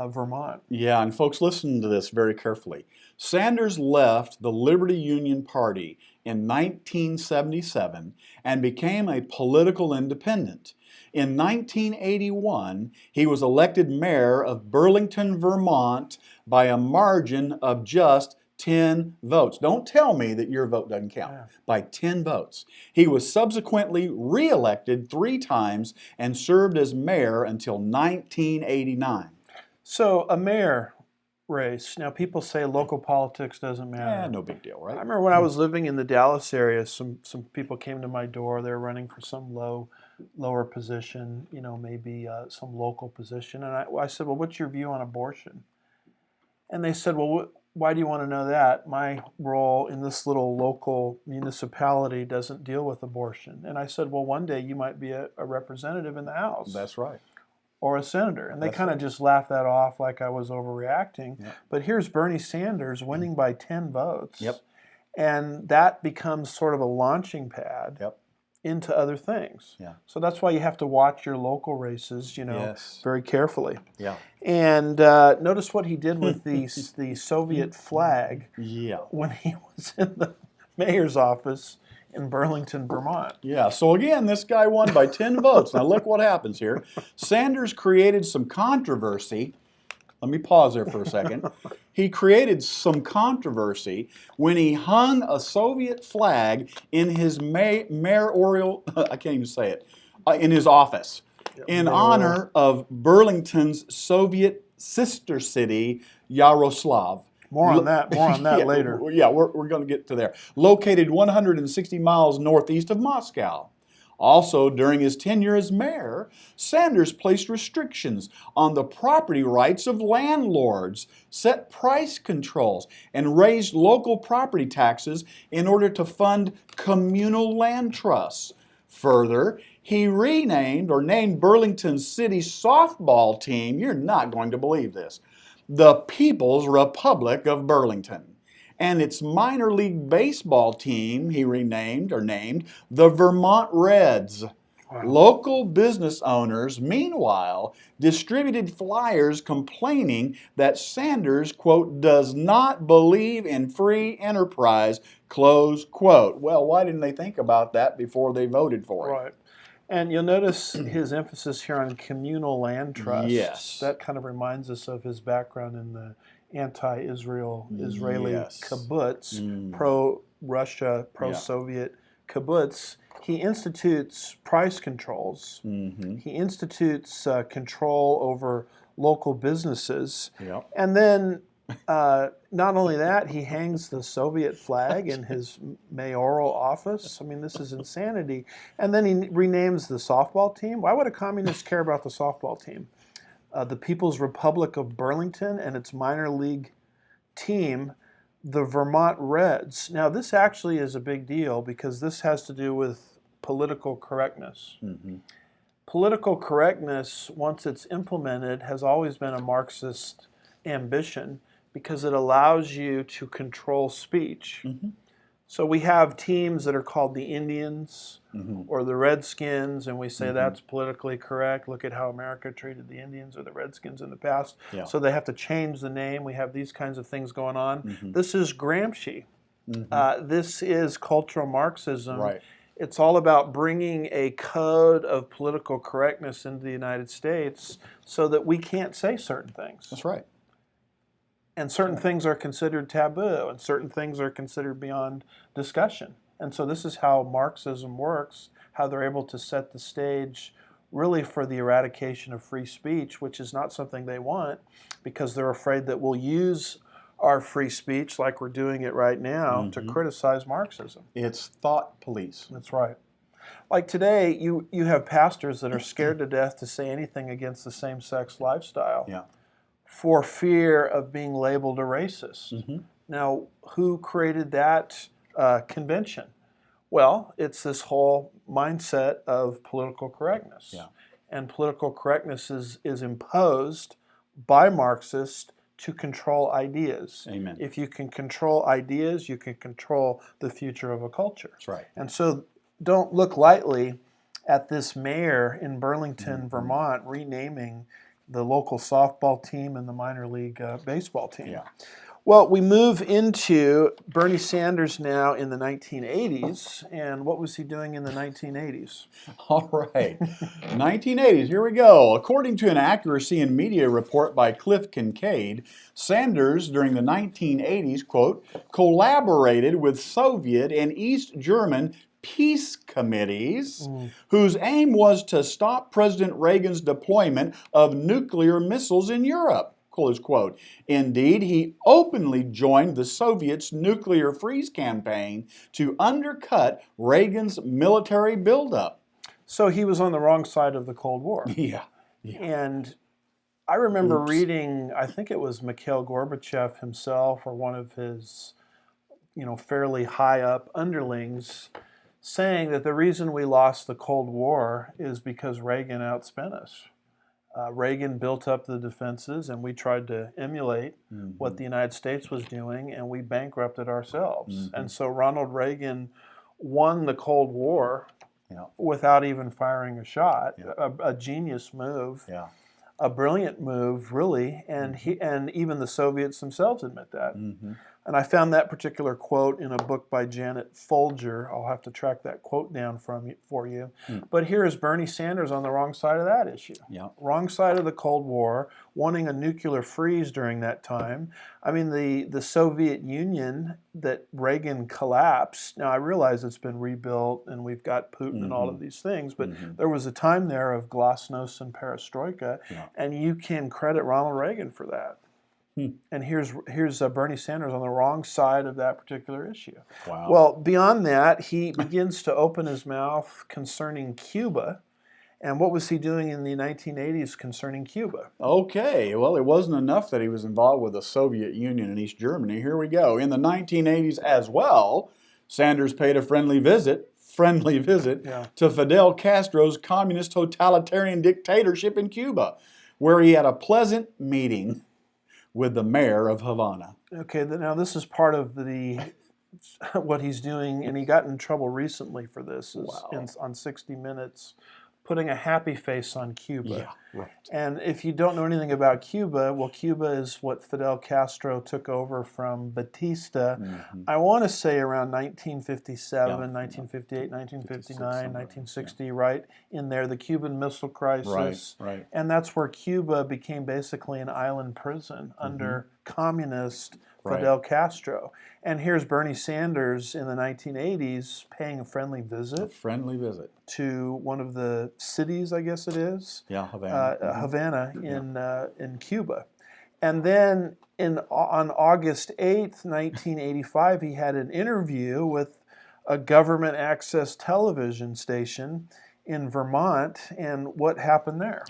Vermont? Yeah, and folks, listen to this very carefully. Sanders left the Liberty Union Party in 1977 and became a political independent. In 1981, he was elected mayor of Burlington, Vermont by a margin of just 10 votes. Don't tell me that your vote doesn't count. By 10 votes. He was subsequently re-elected 3 times and served as mayor until 1989. So a mayor race. Now, people say local politics doesn't matter. No big deal, right? I remember when I was living in the Dallas area, some people came to my door. They were running for some lower position, maybe some local position. And I said, well, what's your view on abortion? And they said, well, why do you want to know that? My role in this little local municipality doesn't deal with abortion. And I said, well, one day you might be a representative in the House. That's right. Or a senator. And they kind of just laughed that off like I was overreacting. But here's Bernie Sanders winning by 10 votes. And that becomes sort of a launching pad into other things. So that's why you have to watch your local races, very carefully. And notice what he did with the Soviet flag when he was in the mayor's office in Burlington, Vermont. Yeah, so again, this guy won by 10 votes. Now look what happens here. Sanders created some controversy. Let me pause there for a second. He created some controversy when he hung a Soviet flag in his mayoral, I can't even say it, in his office in honor of Burlington's Soviet sister city, Yaroslav. More on that later. Yeah, we're going to get to there. Located 160 miles northeast of Moscow. Also, during his tenure as mayor, Sanders placed restrictions on the property rights of landlords, set price controls, and raised local property taxes in order to fund communal land trusts. Further, he renamed or named Burlington's city softball team, you're not going to believe this, the People's Republic of Burlington. And its minor league baseball team he renamed or named the Vermont Reds. Wow. Local business owners, meanwhile, distributed flyers complaining that Sanders, quote, does not believe in free enterprise, close quote. Well, why didn't they think about that before they voted for it? Right. And you'll notice his emphasis here on communal land trusts. Yes. That kind of reminds us of his background in the anti-Israel Israeli Yes. kibbutz, pro-Russia, pro-Soviet kibbutz. He institutes price controls. He institutes control over local businesses. Yep. And then not only that, he hangs the Soviet flag in his mayoral office. I mean, this is insanity. And then he renames the softball team. Why would a communist care about the softball team? The People's Republic of Burlington and its minor league team, the Vermont Reds. Now, this actually is a big deal because this has to do with political correctness. Political correctness, once it's implemented, has always been a Marxist ambition because it allows you to control speech. So we have teams that are called the Indians or the Redskins, and we say that's politically correct. Look at how America treated the Indians or the Redskins in the past. So they have to change the name. We have these kinds of things going on. This is Gramsci. This is cultural Marxism. Right. It's all about bringing a code of political correctness into the United States so that we can't say certain things. That's right. And certain things are considered taboo, and certain things are considered beyond discussion. And so this is how Marxism works, how they're able to set the stage really for the eradication of free speech, which is not something they want because they're afraid that we'll use our free speech, like we're doing it right now, to criticize Marxism. It's thought police. That's right. Like today, you have pastors that are scared to death to say anything against the same-sex lifestyle. For fear of being labeled a racist. Now, who created that convention? Well, it's this whole mindset of political correctness. And political correctness is imposed by Marxists to control ideas. Amen. If you can control ideas, you can control the future of a culture. That's right. And so don't look lightly at this mayor in Burlington, Vermont, renaming the local softball team and the minor league baseball team. Well, we move into Bernie Sanders now in the 1980s, and what was he doing in the 1980s? All right, 1980s, here we go. According to an accuracy in media report by Cliff Kincaid, Sanders during the 1980s, quote, collaborated with Soviet and East German peace committees whose aim was to stop President Reagan's deployment of nuclear missiles in Europe, close quote. Indeed, he openly joined the Soviets' nuclear freeze campaign to undercut Reagan's military buildup. So he was on the wrong side of the Cold War. And I remember reading, I think it was Mikhail Gorbachev himself or one of his, fairly high up underlings saying that the reason we lost the Cold War is because Reagan outspent us. Reagan built up the defenses, and we tried to emulate what the United States was doing, and we bankrupted ourselves. And so Ronald Reagan won the Cold War without even firing a shot, a genius move, a brilliant move, really, and even the Soviets themselves admit that. And I found that particular quote in a book by Janet Folger. I'll have to track that quote down for you. But here is Bernie Sanders on the wrong side of that issue. Wrong side of the Cold War, wanting a nuclear freeze during that time. I mean, the Soviet Union that Reagan collapsed, now I realize it's been rebuilt and we've got Putin and all of these things, but there was a time there of glasnost and perestroika, and you can credit Ronald Reagan for that. And here's Bernie Sanders on the wrong side of that particular issue. Wow. Well, beyond that, he begins to open his mouth concerning Cuba. And what was he doing in the 1980s concerning Cuba? Okay, well, it wasn't enough that he was involved with the Soviet Union and East Germany. Here we go. In the 1980s as well, Sanders paid a friendly visit Yeah. to Fidel Castro's communist totalitarian dictatorship in Cuba, where he had a pleasant meeting with the mayor of Havana. Okay, now this is part of what he's doing, and he got in trouble recently for this on 60 Minutes, putting a happy face on Cuba. Yeah, right. And if you don't know anything about Cuba, well, Cuba is what Fidel Castro took over from Batista, I want to say around 1957, 1958, 1959, 1960, right in there, the Cuban Missile Crisis. Right. And that's where Cuba became basically an island prison under communist Fidel Castro. And here's Bernie Sanders in the 1980s paying a friendly visit to one of the cities, I guess it is. Yeah, Havana. Havana in Cuba. And then on August 8th, 1985, he had an interview with a government access television station in Vermont. And what happened there?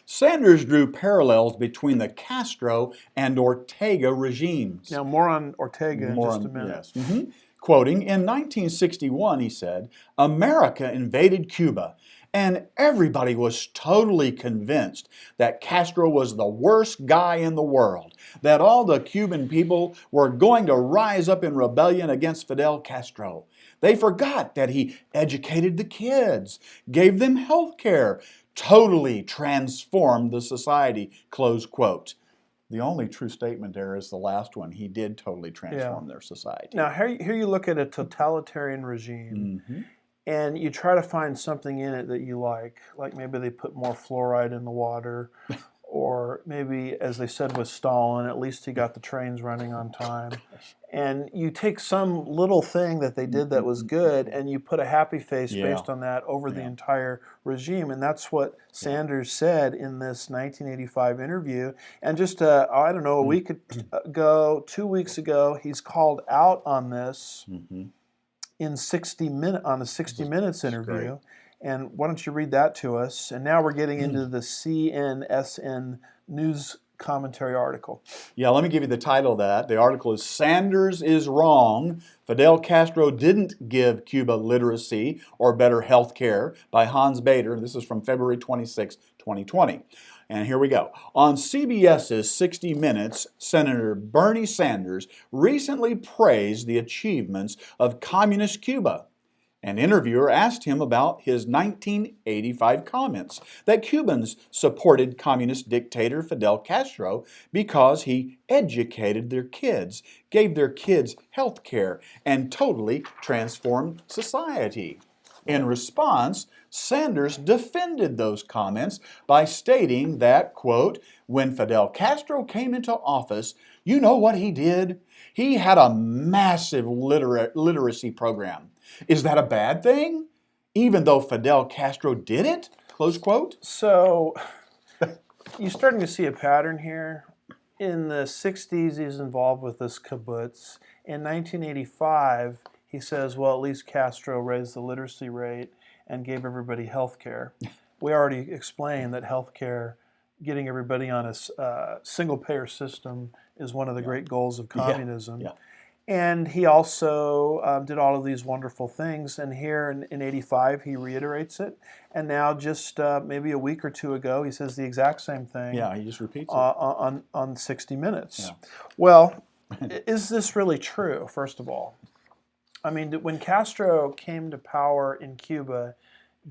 Sanders drew parallels between the Castro and Ortega regimes. Now, more on Ortega in just a minute. Yes. Quoting, in 1961, he said, America invaded Cuba, and everybody was totally convinced that Castro was the worst guy in the world, that all the Cuban people were going to rise up in rebellion against Fidel Castro. They forgot that he educated the kids, gave them health care, totally transformed the society, close quote. The only true statement there is the last one. He did totally transform their society. Now, here you look at a totalitarian regime, and you try to find something in it that you like maybe they put more fluoride in the water, or maybe, as they said with Stalin, at least he got the trains running on time. And you take some little thing that they did that was good, and you put a happy face based on that over the entire regime. And that's what Sanders said in this 1985 interview. And just, I don't know, a week ago, 2 weeks ago, he's called out on this in 60 minutes on a 60 Minutes interview. And why don't you read that to us? And now we're getting into the CNSN news commentary article. Yeah, let me give you the title of that. The article is Sanders is Wrong. Fidel Castro didn't give Cuba literacy or better health care, by Hans Bader. This is from February 26, 2020. And here we go. On CBS's 60 Minutes, Senator Bernie Sanders recently praised the achievements of communist Cuba. An interviewer asked him about his 1985 comments that Cubans supported communist dictator Fidel Castro because he educated their kids, gave their kids health care, and totally transformed society. In response, Sanders defended those comments by stating that, quote, when Fidel Castro came into office, you know what he did? He had a massive literacy program. Is that a bad thing? Even though Fidel Castro did it? Close quote. So you're starting to see a pattern here. In the 60s, he's involved with this kibbutz. In 1985, he says, well, at least Castro raised the literacy rate and gave everybody health care. We already explained that health care, getting everybody on a single-payer system, is one of the great goals of communism. And he also did all of these wonderful things. And here in 85, he reiterates it. And now just maybe a week or two ago, he says the exact same thing. Yeah, he just repeats it. On 60 Minutes. Well, is this really true, first of all? I mean, when Castro came to power in Cuba,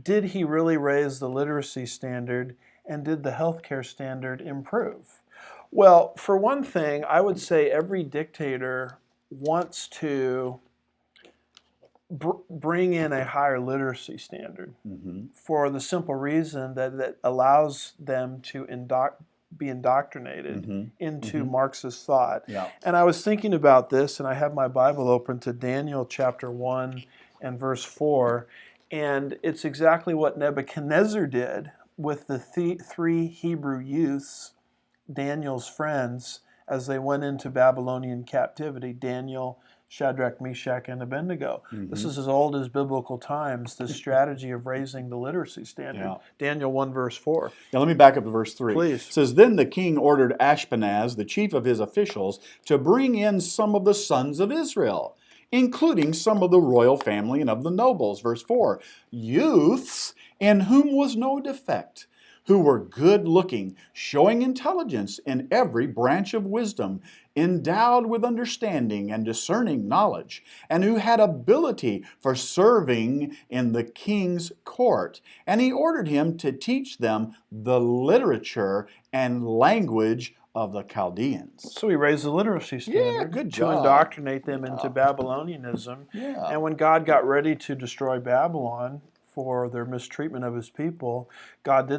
did he really raise the literacy standard, and did the healthcare standard improve? Well, for one thing, I would say every dictator wants to bring in a higher literacy standard for the simple reason that allows them to be indoctrinated into Marxist thought. And I was thinking about this, and I have my Bible open to Daniel chapter 1 and verse 4, and it's exactly what Nebuchadnezzar did with the three Hebrew youths, Daniel's friends, as they went into Babylonian captivity. Daniel, Shadrach, Meshach, and Abednego. This is as old as biblical times, this strategy of raising the literacy standard. Yeah. Daniel 1 verse 4. Now let me back up to verse 3. Please. It says, Then the king ordered Ashpenaz, the chief of his officials, to bring in some of the sons of Israel, including some of the royal family and of the nobles. Verse 4, youths in whom was no defect, who were good-looking, showing intelligence in every branch of wisdom, endowed with understanding and discerning knowledge, and who had ability for serving in the king's court. And he ordered him to teach them the literature and language of the Chaldeans. So he raised the literacy standard Yeah, good to job. indoctrinate them into Babylonianism. Yeah. And when God got ready to destroy Babylon for their mistreatment of his people, God,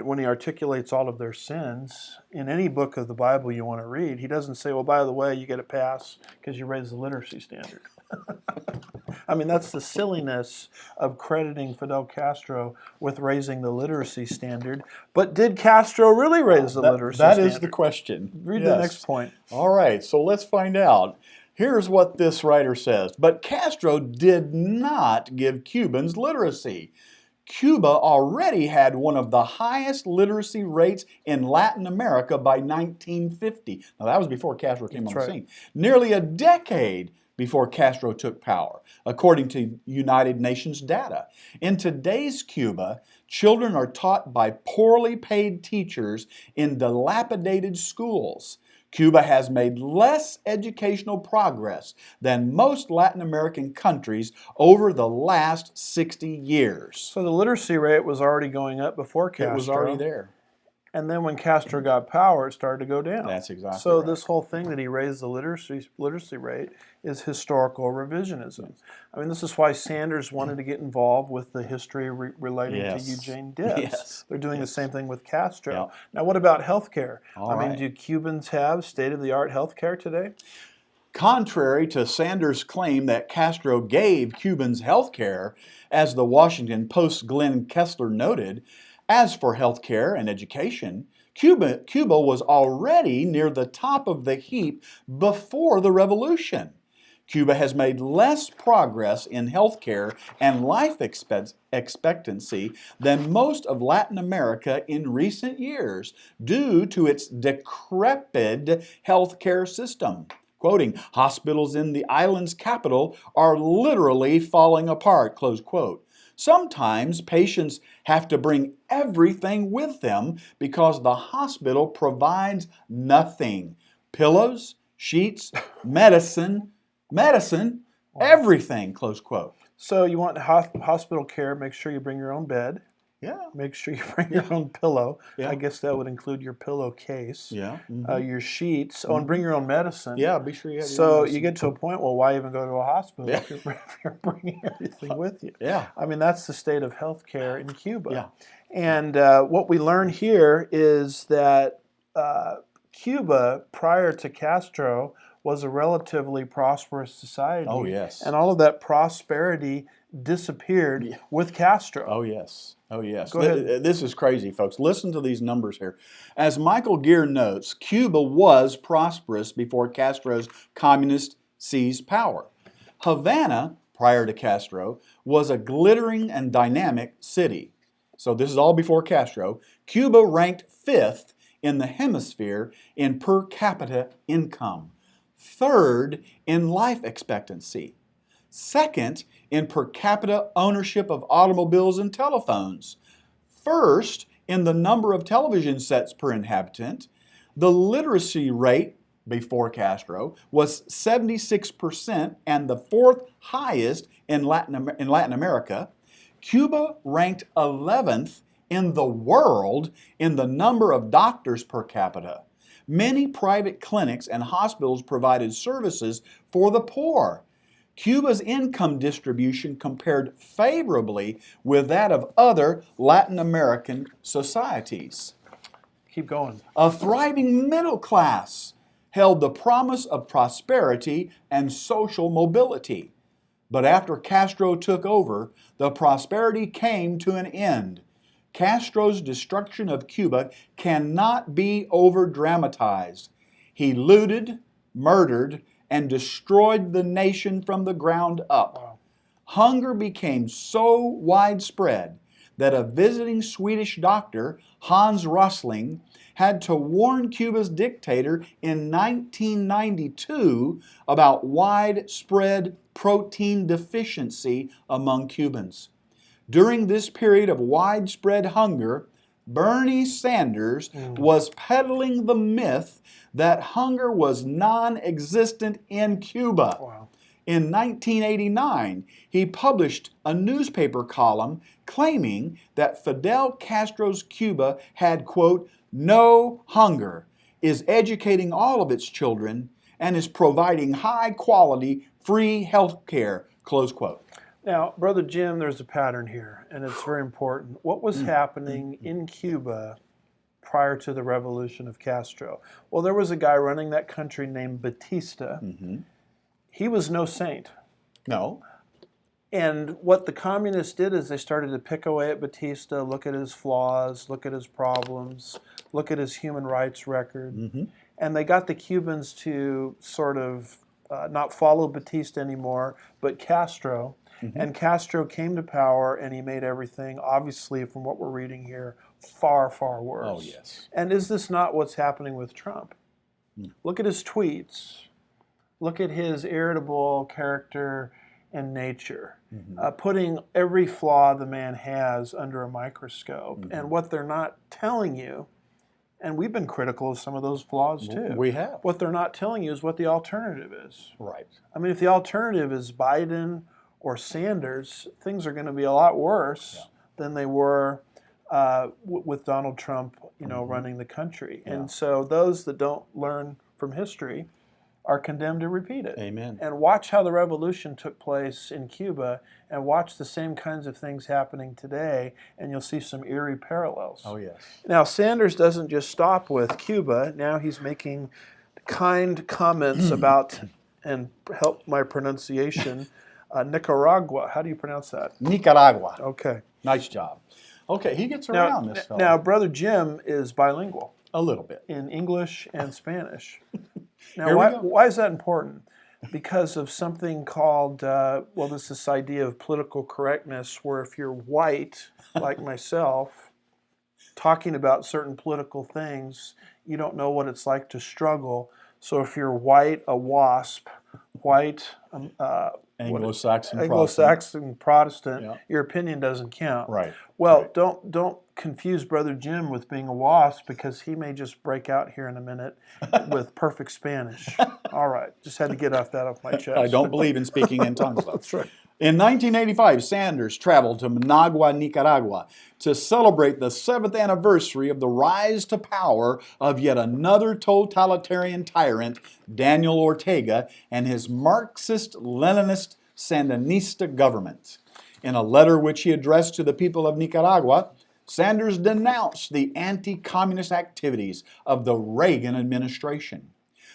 when he articulates all of their sins, in any book of the Bible you want to read, he doesn't say, well, by the way, you get a pass because you raised the literacy standard. I mean, that's the silliness of crediting Fidel Castro with raising the literacy standard. But did Castro really raise the literacy standard? That is the question. Read the next point. All right, so let's find out. Here's what this writer says. But Castro did not give Cubans literacy. Cuba already had one of the highest literacy rates in Latin America by 1950. Now, that was before Castro came on the scene. Nearly a decade before Castro took power, according to United Nations data. In today's Cuba, children are taught by poorly paid teachers in dilapidated schools. Cuba has made less educational progress than most Latin American countries over the last 60 years. So the literacy rate was already going up before Castro. It was already there. And then when Castro got power, it started to go down. That's exactly so right. This whole thing that he raised the literacy rate is historical revisionism. I mean, this is why Sanders wanted to get involved with the history relating to Eugene Debs. They're doing the same thing with Castro. Yep. Now, what about health care? All right. Do Cubans have state-of-the-art health care today? Contrary to Sanders' claim that Castro gave Cubans health care, as the Washington Post's Glenn Kessler noted, as for health care and education, Cuba was already near the top of the heap before the revolution. Cuba has made less progress in health care and life expectancy than most of Latin America in recent years due to its decrepit health care system. Quoting, hospitals in the island's capital are literally falling apart, close quote. Sometimes patients have to bring everything with them because the hospital provides nothing. Pillows, sheets, medicine, everything, close quote. So you want hospital care, make sure you bring your own bed. Yeah. Make sure you bring your own pillow. Yeah. I guess that would include your pillowcase. Yeah. Your sheets. Oh, and bring your own medicine. Yeah, be sure you have your own So medicine. you get to a point, well, why even go to a hospital if you're bringing everything with you? Yeah. I mean, that's the state of health care in Cuba. Yeah. And what we learn here is that Cuba, prior to Castro, was a relatively prosperous society. Oh, yes. And all of that prosperity disappeared with Castro. Oh, yes. Oh, yes. Go ahead. This is crazy, folks. Listen to these numbers here. As Michael Gear notes, Cuba was prosperous before Castro's communists seized power. Havana, prior to Castro, was a glittering and dynamic city. So this is all before Castro. Cuba ranked 5th in the hemisphere in per capita income, 3rd in life expectancy, 2nd in per capita ownership of automobiles and telephones, 1st in the number of television sets per inhabitant. The literacy rate before Castro was 76% and the 4th highest in Latin America. Cuba ranked 11th in the world in the number of doctors per capita. Many private clinics and hospitals provided services for the poor. Cuba's income distribution compared favorably with that of other Latin American societies. Keep going. A thriving middle class held the promise of prosperity and social mobility. But after Castro took over, the prosperity came to an end. Castro's destruction of Cuba cannot be over-dramatized. He looted, murdered, and destroyed the nation from the ground up. Wow. Hunger became so widespread that a visiting Swedish doctor, Hans Rosling, had to warn Cuba's dictator in 1992 about widespread protein deficiency among Cubans. During this period of widespread hunger, Bernie Sanders was peddling the myth that hunger was non-existent in Cuba. Wow. In 1989, he published a newspaper column claiming that Fidel Castro's Cuba had, quote, no hunger, is educating all of its children, and is providing high-quality, free health care, close quote. Now, Brother Jim, there's a pattern here, and it's very important. What was happening in Cuba prior to the revolution of Castro? Well, there was a guy running that country named Batista. He was no saint. No. And what the communists did is they started to pick away at Batista, look at his flaws, look at his problems, look at his human rights record. And they got the Cubans to sort of not follow Batista anymore, but Castro. And Castro came to power, and he made everything, obviously, from what we're reading here, far, far worse. Oh, yes. And is this not what's happening with Trump? Look at his tweets. Look at his irritable character and nature, putting every flaw the man has under a microscope. And what they're not telling you, and we've been critical of some of those flaws too. We have. What they're not telling you is what the alternative is. Right. I mean, if the alternative is Biden or Sanders, things are going to be a lot worse than they were with Donald Trump, running the country. And so those that don't learn from history are condemned to repeat it. Amen. And watch how the revolution took place in Cuba, and watch the same kinds of things happening today, and you'll see some eerie parallels. Oh, yes. Now, Sanders doesn't just stop with Cuba. Now he's making kind comments about, and help my pronunciation, Nicaragua. How do you pronounce that? Nicaragua. Okay. Nice job. Okay, he gets around this fellow. Now, Brother Jim is bilingual. A little bit. In English and Spanish. Now, Here we go. why is that important? Because of something called, this idea of political correctness, where if you're white, like myself, talking about certain political things, you don't know what it's like to struggle. So if you're white, a WASP, white, Anglo-Saxon Protestant, your opinion doesn't count. Right. Well, don't confuse Brother Jim with being a WASP, because he may just break out here in a minute with perfect Spanish. All right, just had to get that off my chest. I don't believe in speaking in tongues. That's right. In 1985, Sanders traveled to Managua, Nicaragua, to celebrate the 7th anniversary of the rise to power of yet another totalitarian tyrant, Daniel Ortega, and his Marxist-Leninist Sandinista government. In a letter which he addressed to the people of Nicaragua, Sanders denounced the anti-communist activities of the Reagan administration.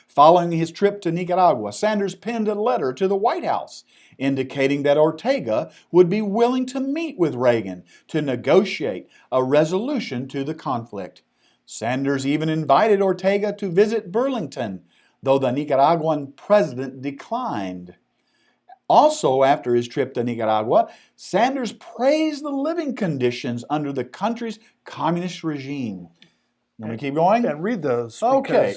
Following his trip to Nicaragua, Sanders penned a letter to the White House indicating that Ortega would be willing to meet with Reagan to negotiate a resolution to the conflict. Sanders even invited Ortega to visit Burlington, though the Nicaraguan president declined. Also, after his trip to Nicaragua, Sanders praised the living conditions under the country's communist regime. Let me keep going? And read those. Okay.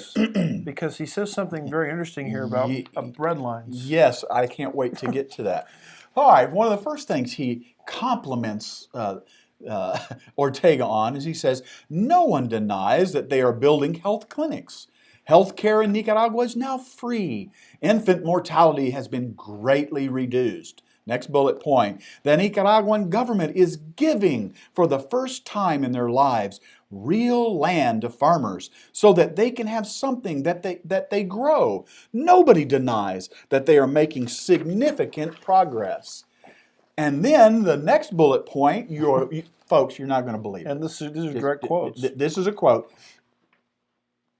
Because he says something very interesting here about bread lines. Yes, I can't wait to get to that. All right, one of the first things he compliments Ortega on is he says, no one denies that they are building health clinics. Health care in Nicaragua is now free. Infant mortality has been greatly reduced. Next bullet point, the Nicaraguan government is giving, for the first time in their lives, real land to farmers so that they can have something that they grow. Nobody denies that they are making significant progress. And then the next bullet point, folks, you're not going to believe it. And these are direct quotes. This is a quote.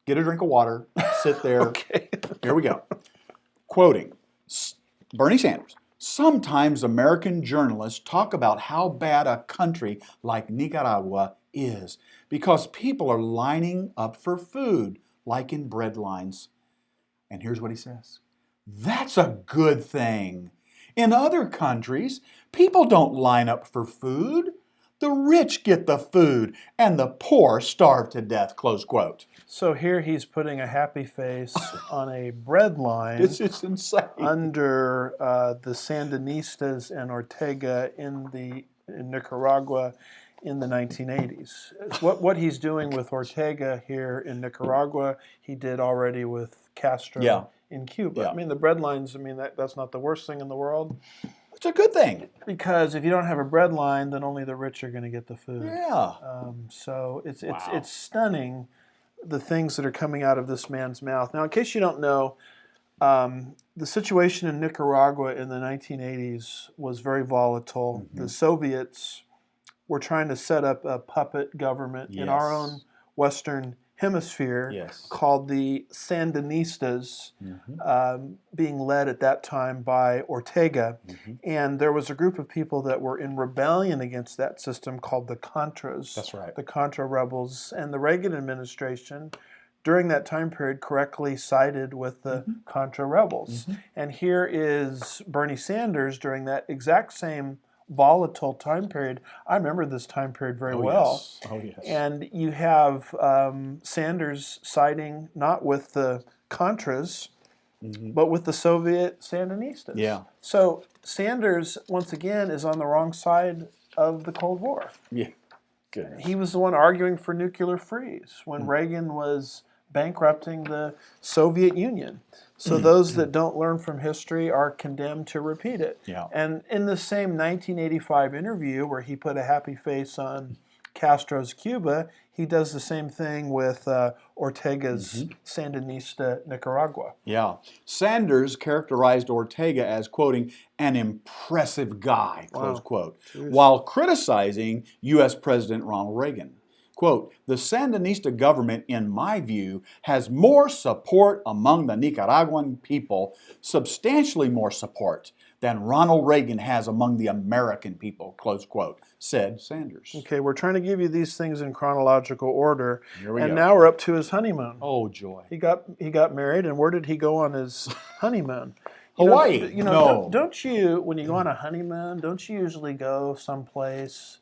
Get a drink of water, sit there. Okay. Here we go. Quoting Bernie Sanders. Sometimes American journalists talk about how bad a country like Nicaragua is because people are lining up for food, like in bread lines. And here's what he says. That's a good thing. In other countries, people don't line up for food. The rich get the food and the poor starve to death, close quote. So here he's putting a happy face on a bread line. This is insane. Under the Sandinistas and Ortega in Nicaragua in the 1980s. What he's doing with Ortega here in Nicaragua, he did already with Castro in Cuba. Yeah. I mean, the bread lines, that's not the worst thing in the world. It's a good thing. Because if you don't have a bread line, then only the rich are going to get the food. Yeah. So it's stunning, the things that are coming out of this man's mouth. Now, in case you don't know, the situation in Nicaragua in the 1980s was very volatile. Mm-hmm. The Soviets were trying to set up a puppet government in our own Western Hemisphere called the Sandinistas, being led at that time by Ortega. Mm-hmm. And there was a group of people that were in rebellion against that system called the Contras. That's right. The Contra rebels. And the Reagan administration, during that time period, correctly sided with the Contra rebels. Mm-hmm. And here is Bernie Sanders during that exact same volatile time period. I remember this time period very well. Yes. Oh, yes. And you have Sanders siding not with the Contras, but with the Soviet Sandinistas. Yeah. So Sanders, once again, is on the wrong side of the Cold War. Yeah. Goodness. He was the one arguing for nuclear freeze when Reagan was bankrupting the Soviet Union. So those that don't learn from history are condemned to repeat it. Yeah. And in the same 1985 interview where he put a happy face on Castro's Cuba, he does the same thing with Ortega's Sandinista Nicaragua. Yeah. Sanders characterized Ortega as, quoting, an impressive guy, close quote, while criticizing U.S. President Ronald Reagan. Quote, the Sandinista government, in my view, has more support among the Nicaraguan people, substantially more support than Ronald Reagan has among the American people, close quote, said Sanders. Okay, we're trying to give you these things in chronological order. Here we go. Now we're up to his honeymoon. Oh, joy. He got married, and where did he go on his honeymoon? Hawaii. Don't you, when you go on a honeymoon, don't you usually go someplace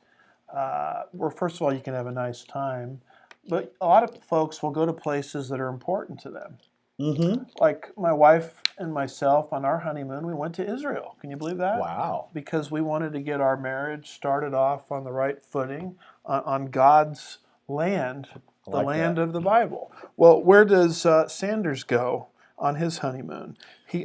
where, first of all, you can have a nice time, but a lot of folks will go to places that are important to them. Mm-hmm. Like my wife and myself on our honeymoon, we went to Israel. Can you believe that? Wow. Because we wanted to get our marriage started off on the right footing, on God's land, the land of the Bible. Well, where does Sanders go on his honeymoon?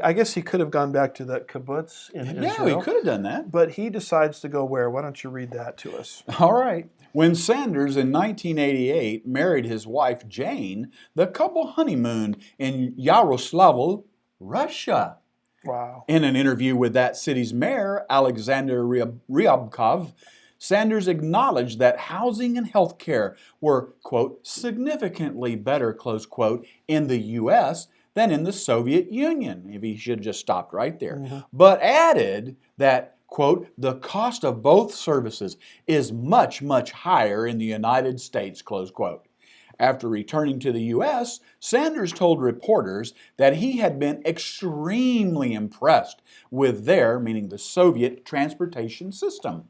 I guess he could have gone back to that kibbutz in Israel. Yeah, he could have done that. But he decides to go where? Why don't you read that to us? All right. When Sanders in 1988 married his wife Jane, the couple honeymooned in Yaroslavl, Russia. Wow. In an interview with that city's mayor, Alexander Ryabkov, Sanders acknowledged that housing and health care were, quote, significantly better, close quote, in the U.S. than in the Soviet Union. Maybe he should have just stopped right there. But added that, quote, the cost of both services is much, much higher in the United States, close quote. After returning to the U.S., Sanders told reporters that he had been extremely impressed with their, meaning the Soviet, transportation system.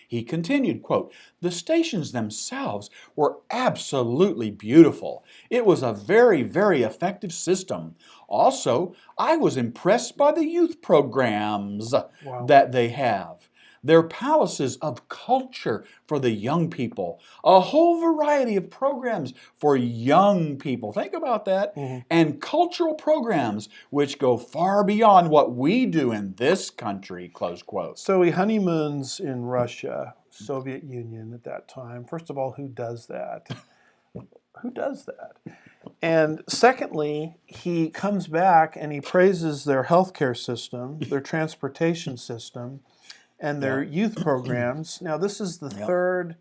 He continued, quote, the stations themselves were absolutely beautiful. It was a very, very effective system. Also, I was impressed by the youth programs that they have. Their palaces of culture for the young people. A whole variety of programs for young people. Think about that. And cultural programs which go far beyond what we do in this country, close quote. So he honeymoons in Russia, Soviet Union at that time. First of all, who does that? Who does that? And secondly, he comes back and he praises their healthcare system, their transportation system, and their youth programs. Now, this is the third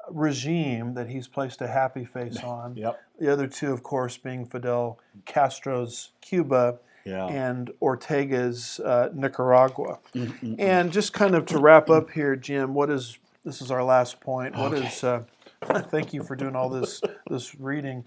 regime that he's placed a happy face on. The other two, of course, being Fidel Castro's Cuba and Ortega's Nicaragua. And just kind of to wrap up here, Jim, this is our last point. What is, thank you for doing all this reading.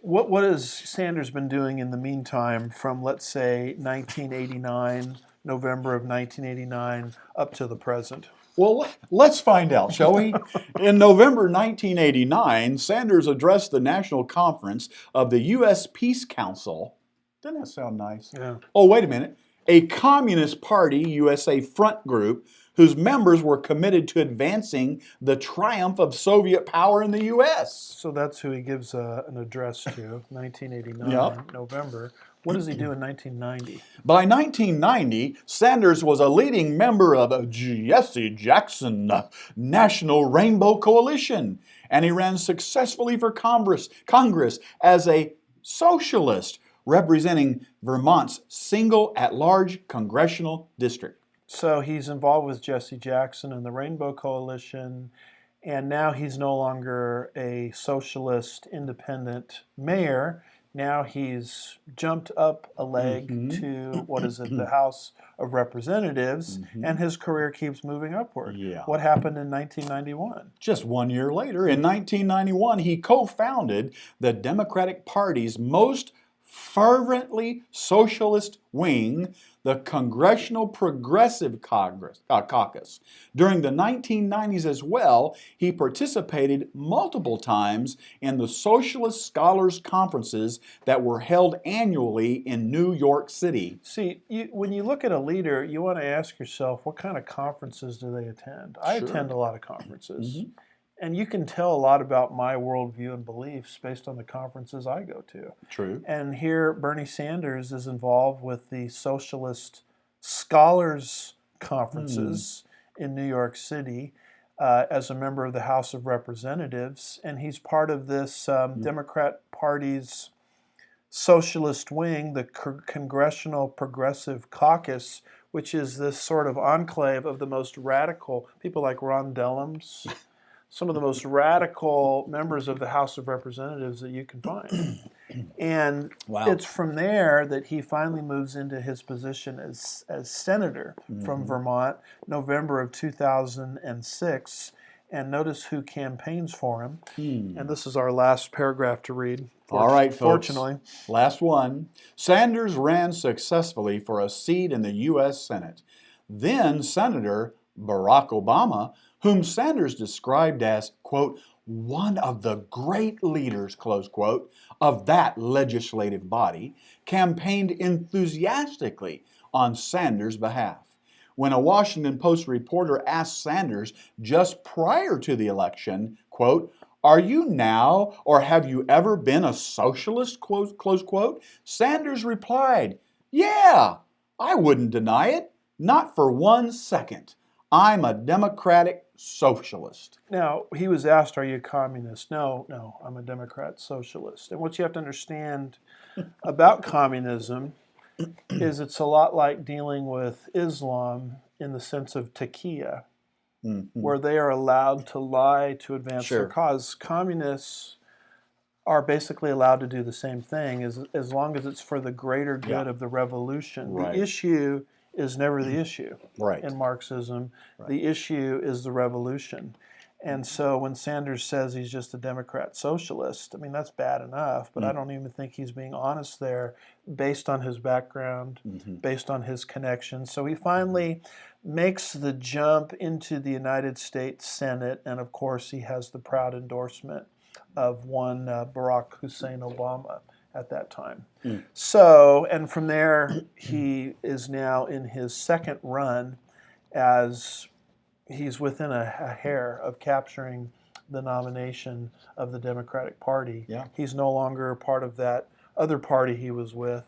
What has Sanders been doing in the meantime from, let's say, 1989, November of 1989, up to the present? Well, let's find out, shall we? In November 1989, Sanders addressed the National Conference of the U.S. Peace Council. Doesn't that sound nice? Yeah. Oh, wait a minute. A Communist Party USA front group whose members were committed to advancing the triumph of Soviet power in the U.S. So that's who he gives an address to, 1989, Yep. November. What does he do in 1990? By 1990, Sanders was a leading member of Jesse Jackson National Rainbow Coalition, and he ran successfully for Congress as a socialist representing Vermont's single at-large congressional district. So he's involved with Jesse Jackson and the Rainbow Coalition, and now he's no longer a socialist independent mayor. Now he's jumped up a leg to, what is it, the House of Representatives, and his career keeps moving upward. Yeah. What happened in 1991? Just 1 year later, in 1991, he co-founded the Democratic Party's most fervently socialist wing, the Congressional Progressive Caucus. During the 1990s as well, he participated multiple times in the Socialist Scholars Conferences that were held annually in New York City. See, when you look at a leader, you want to ask yourself, what kind of conferences do they attend? I attend a lot of conferences. And you can tell a lot about my worldview and beliefs based on the conferences I go to. True. And here, Bernie Sanders is involved with the Socialist Scholars Conferences in New York City as a member of the House of Representatives. And he's part of this Democrat Party's socialist wing, the Congressional Progressive Caucus, which is this sort of enclave of the most radical people like Ron Dellums. Some of the most radical members of the House of Representatives that you can find. And it's from there that he finally moves into his position as senator from Vermont, November of 2006. And notice who campaigns for him. And this is our last paragraph to read. All right, folks. Fortunately. Last one. Sanders ran successfully for a seat in the U.S. Senate. Then Senator Barack Obama, whom Sanders described as, quote, one of the great leaders, close quote, of that legislative body, campaigned enthusiastically on Sanders' behalf. When a Washington Post reporter asked Sanders just prior to the election, quote, are you now or have you ever been a socialist, close quote, Sanders replied, yeah, I wouldn't deny it, not for 1 second. I'm a democratic socialist. Now, he was asked, are you a communist? No, I'm a Democrat socialist. And what you have to understand about communism is it's a lot like dealing with Islam in the sense of taqiyya, where they are allowed to lie to advance their cause. Communists are basically allowed to do the same thing as long as it's for the greater good of the revolution. The issue is never the issue in Marxism. The issue is the revolution. And so when Sanders says he's just a Democrat socialist, I mean, that's bad enough, but I don't even think he's being honest there based on his background, based on his connections. So he finally makes the jump into the United States Senate, and of course he has the proud endorsement of one Barack Hussein Obama at that time. So, and from there, he is now in his second run as he's within a hair of capturing the nomination of the Democratic Party. He's no longer part of that other party he was with.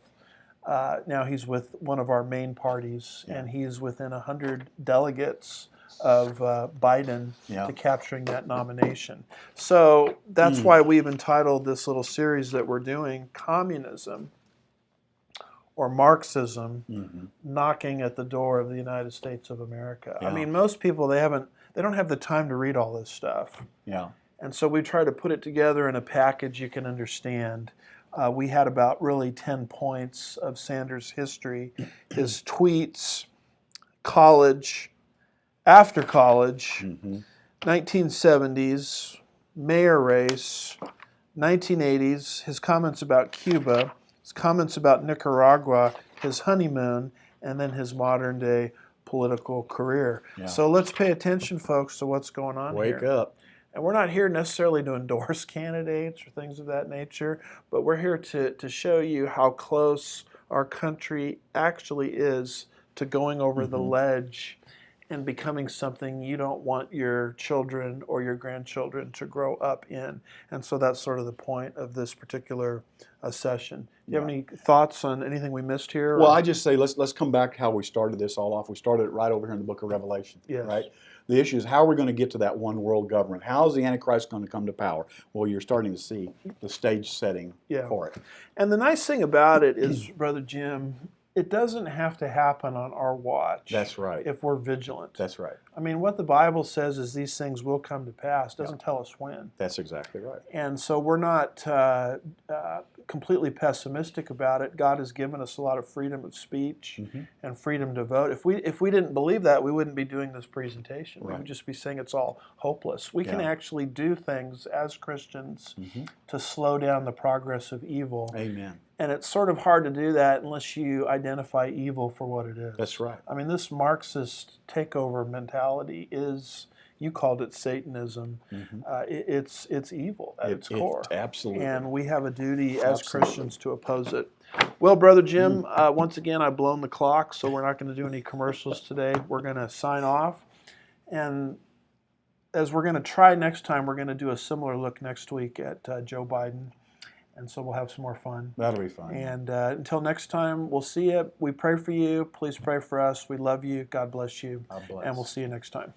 Now he's with one of our main parties, and he's within 100 delegates of Biden to capturing that nomination. So that's why we've entitled this little series that we're doing, Communism or Marxism knocking at the door of the United States of America. I mean, most people, they don't have the time to read all this stuff. And so we try to put it together in a package you can understand. We had about really 10 points of Sanders' history, his tweets, college, after college, 1970s, mayor race, 1980s, his comments about Cuba, his comments about Nicaragua, his honeymoon, and then his modern day political career. Yeah. So let's pay attention, folks, to what's going on here. Wake up. And we're not here necessarily to endorse candidates or things of that nature, but we're here to show you how close our country actually is to going over the ledge and becoming something you don't want your children or your grandchildren to grow up in. And so that's sort of the point of this particular session. Do you have any thoughts on anything we missed here? Well, I just say let's come back to how we started this all off. We started it right over here in the book of Revelation, Yes. right? The issue is how are we going to get to that one world government? How is the Antichrist going to come to power? Well, you're starting to see the stage setting for it. And the nice thing about it is, Brother Jim, it doesn't have to happen on our watch. That's right. If we're vigilant. That's right. I mean, what the Bible says is these things will come to pass. It doesn't tell us when. That's exactly right. And so we're not completely pessimistic about it. God has given us a lot of freedom of speech and freedom to vote. If we didn't believe that, we wouldn't be doing this presentation. Right. We would just be saying it's all hopeless. We can actually do things as Christians to slow down the progress of evil. Amen. And it's sort of hard to do that unless you identify evil for what it is. That's right. I mean, this Marxist takeover mentality is, you called it Satanism. It's evil at its core. Absolutely. And we have a duty as Christians to oppose it. Well, Brother Jim, once again, I've blown the clock, so we're not going to do any commercials today. We're going to sign off. And as we're going to try next time, we're going to do a similar look next week at Joe Biden. And so we'll have some more fun. That'll be fun. And until next time, we'll see you. We pray for you. Please pray for us. We love you. God bless you. God bless. And we'll see you next time.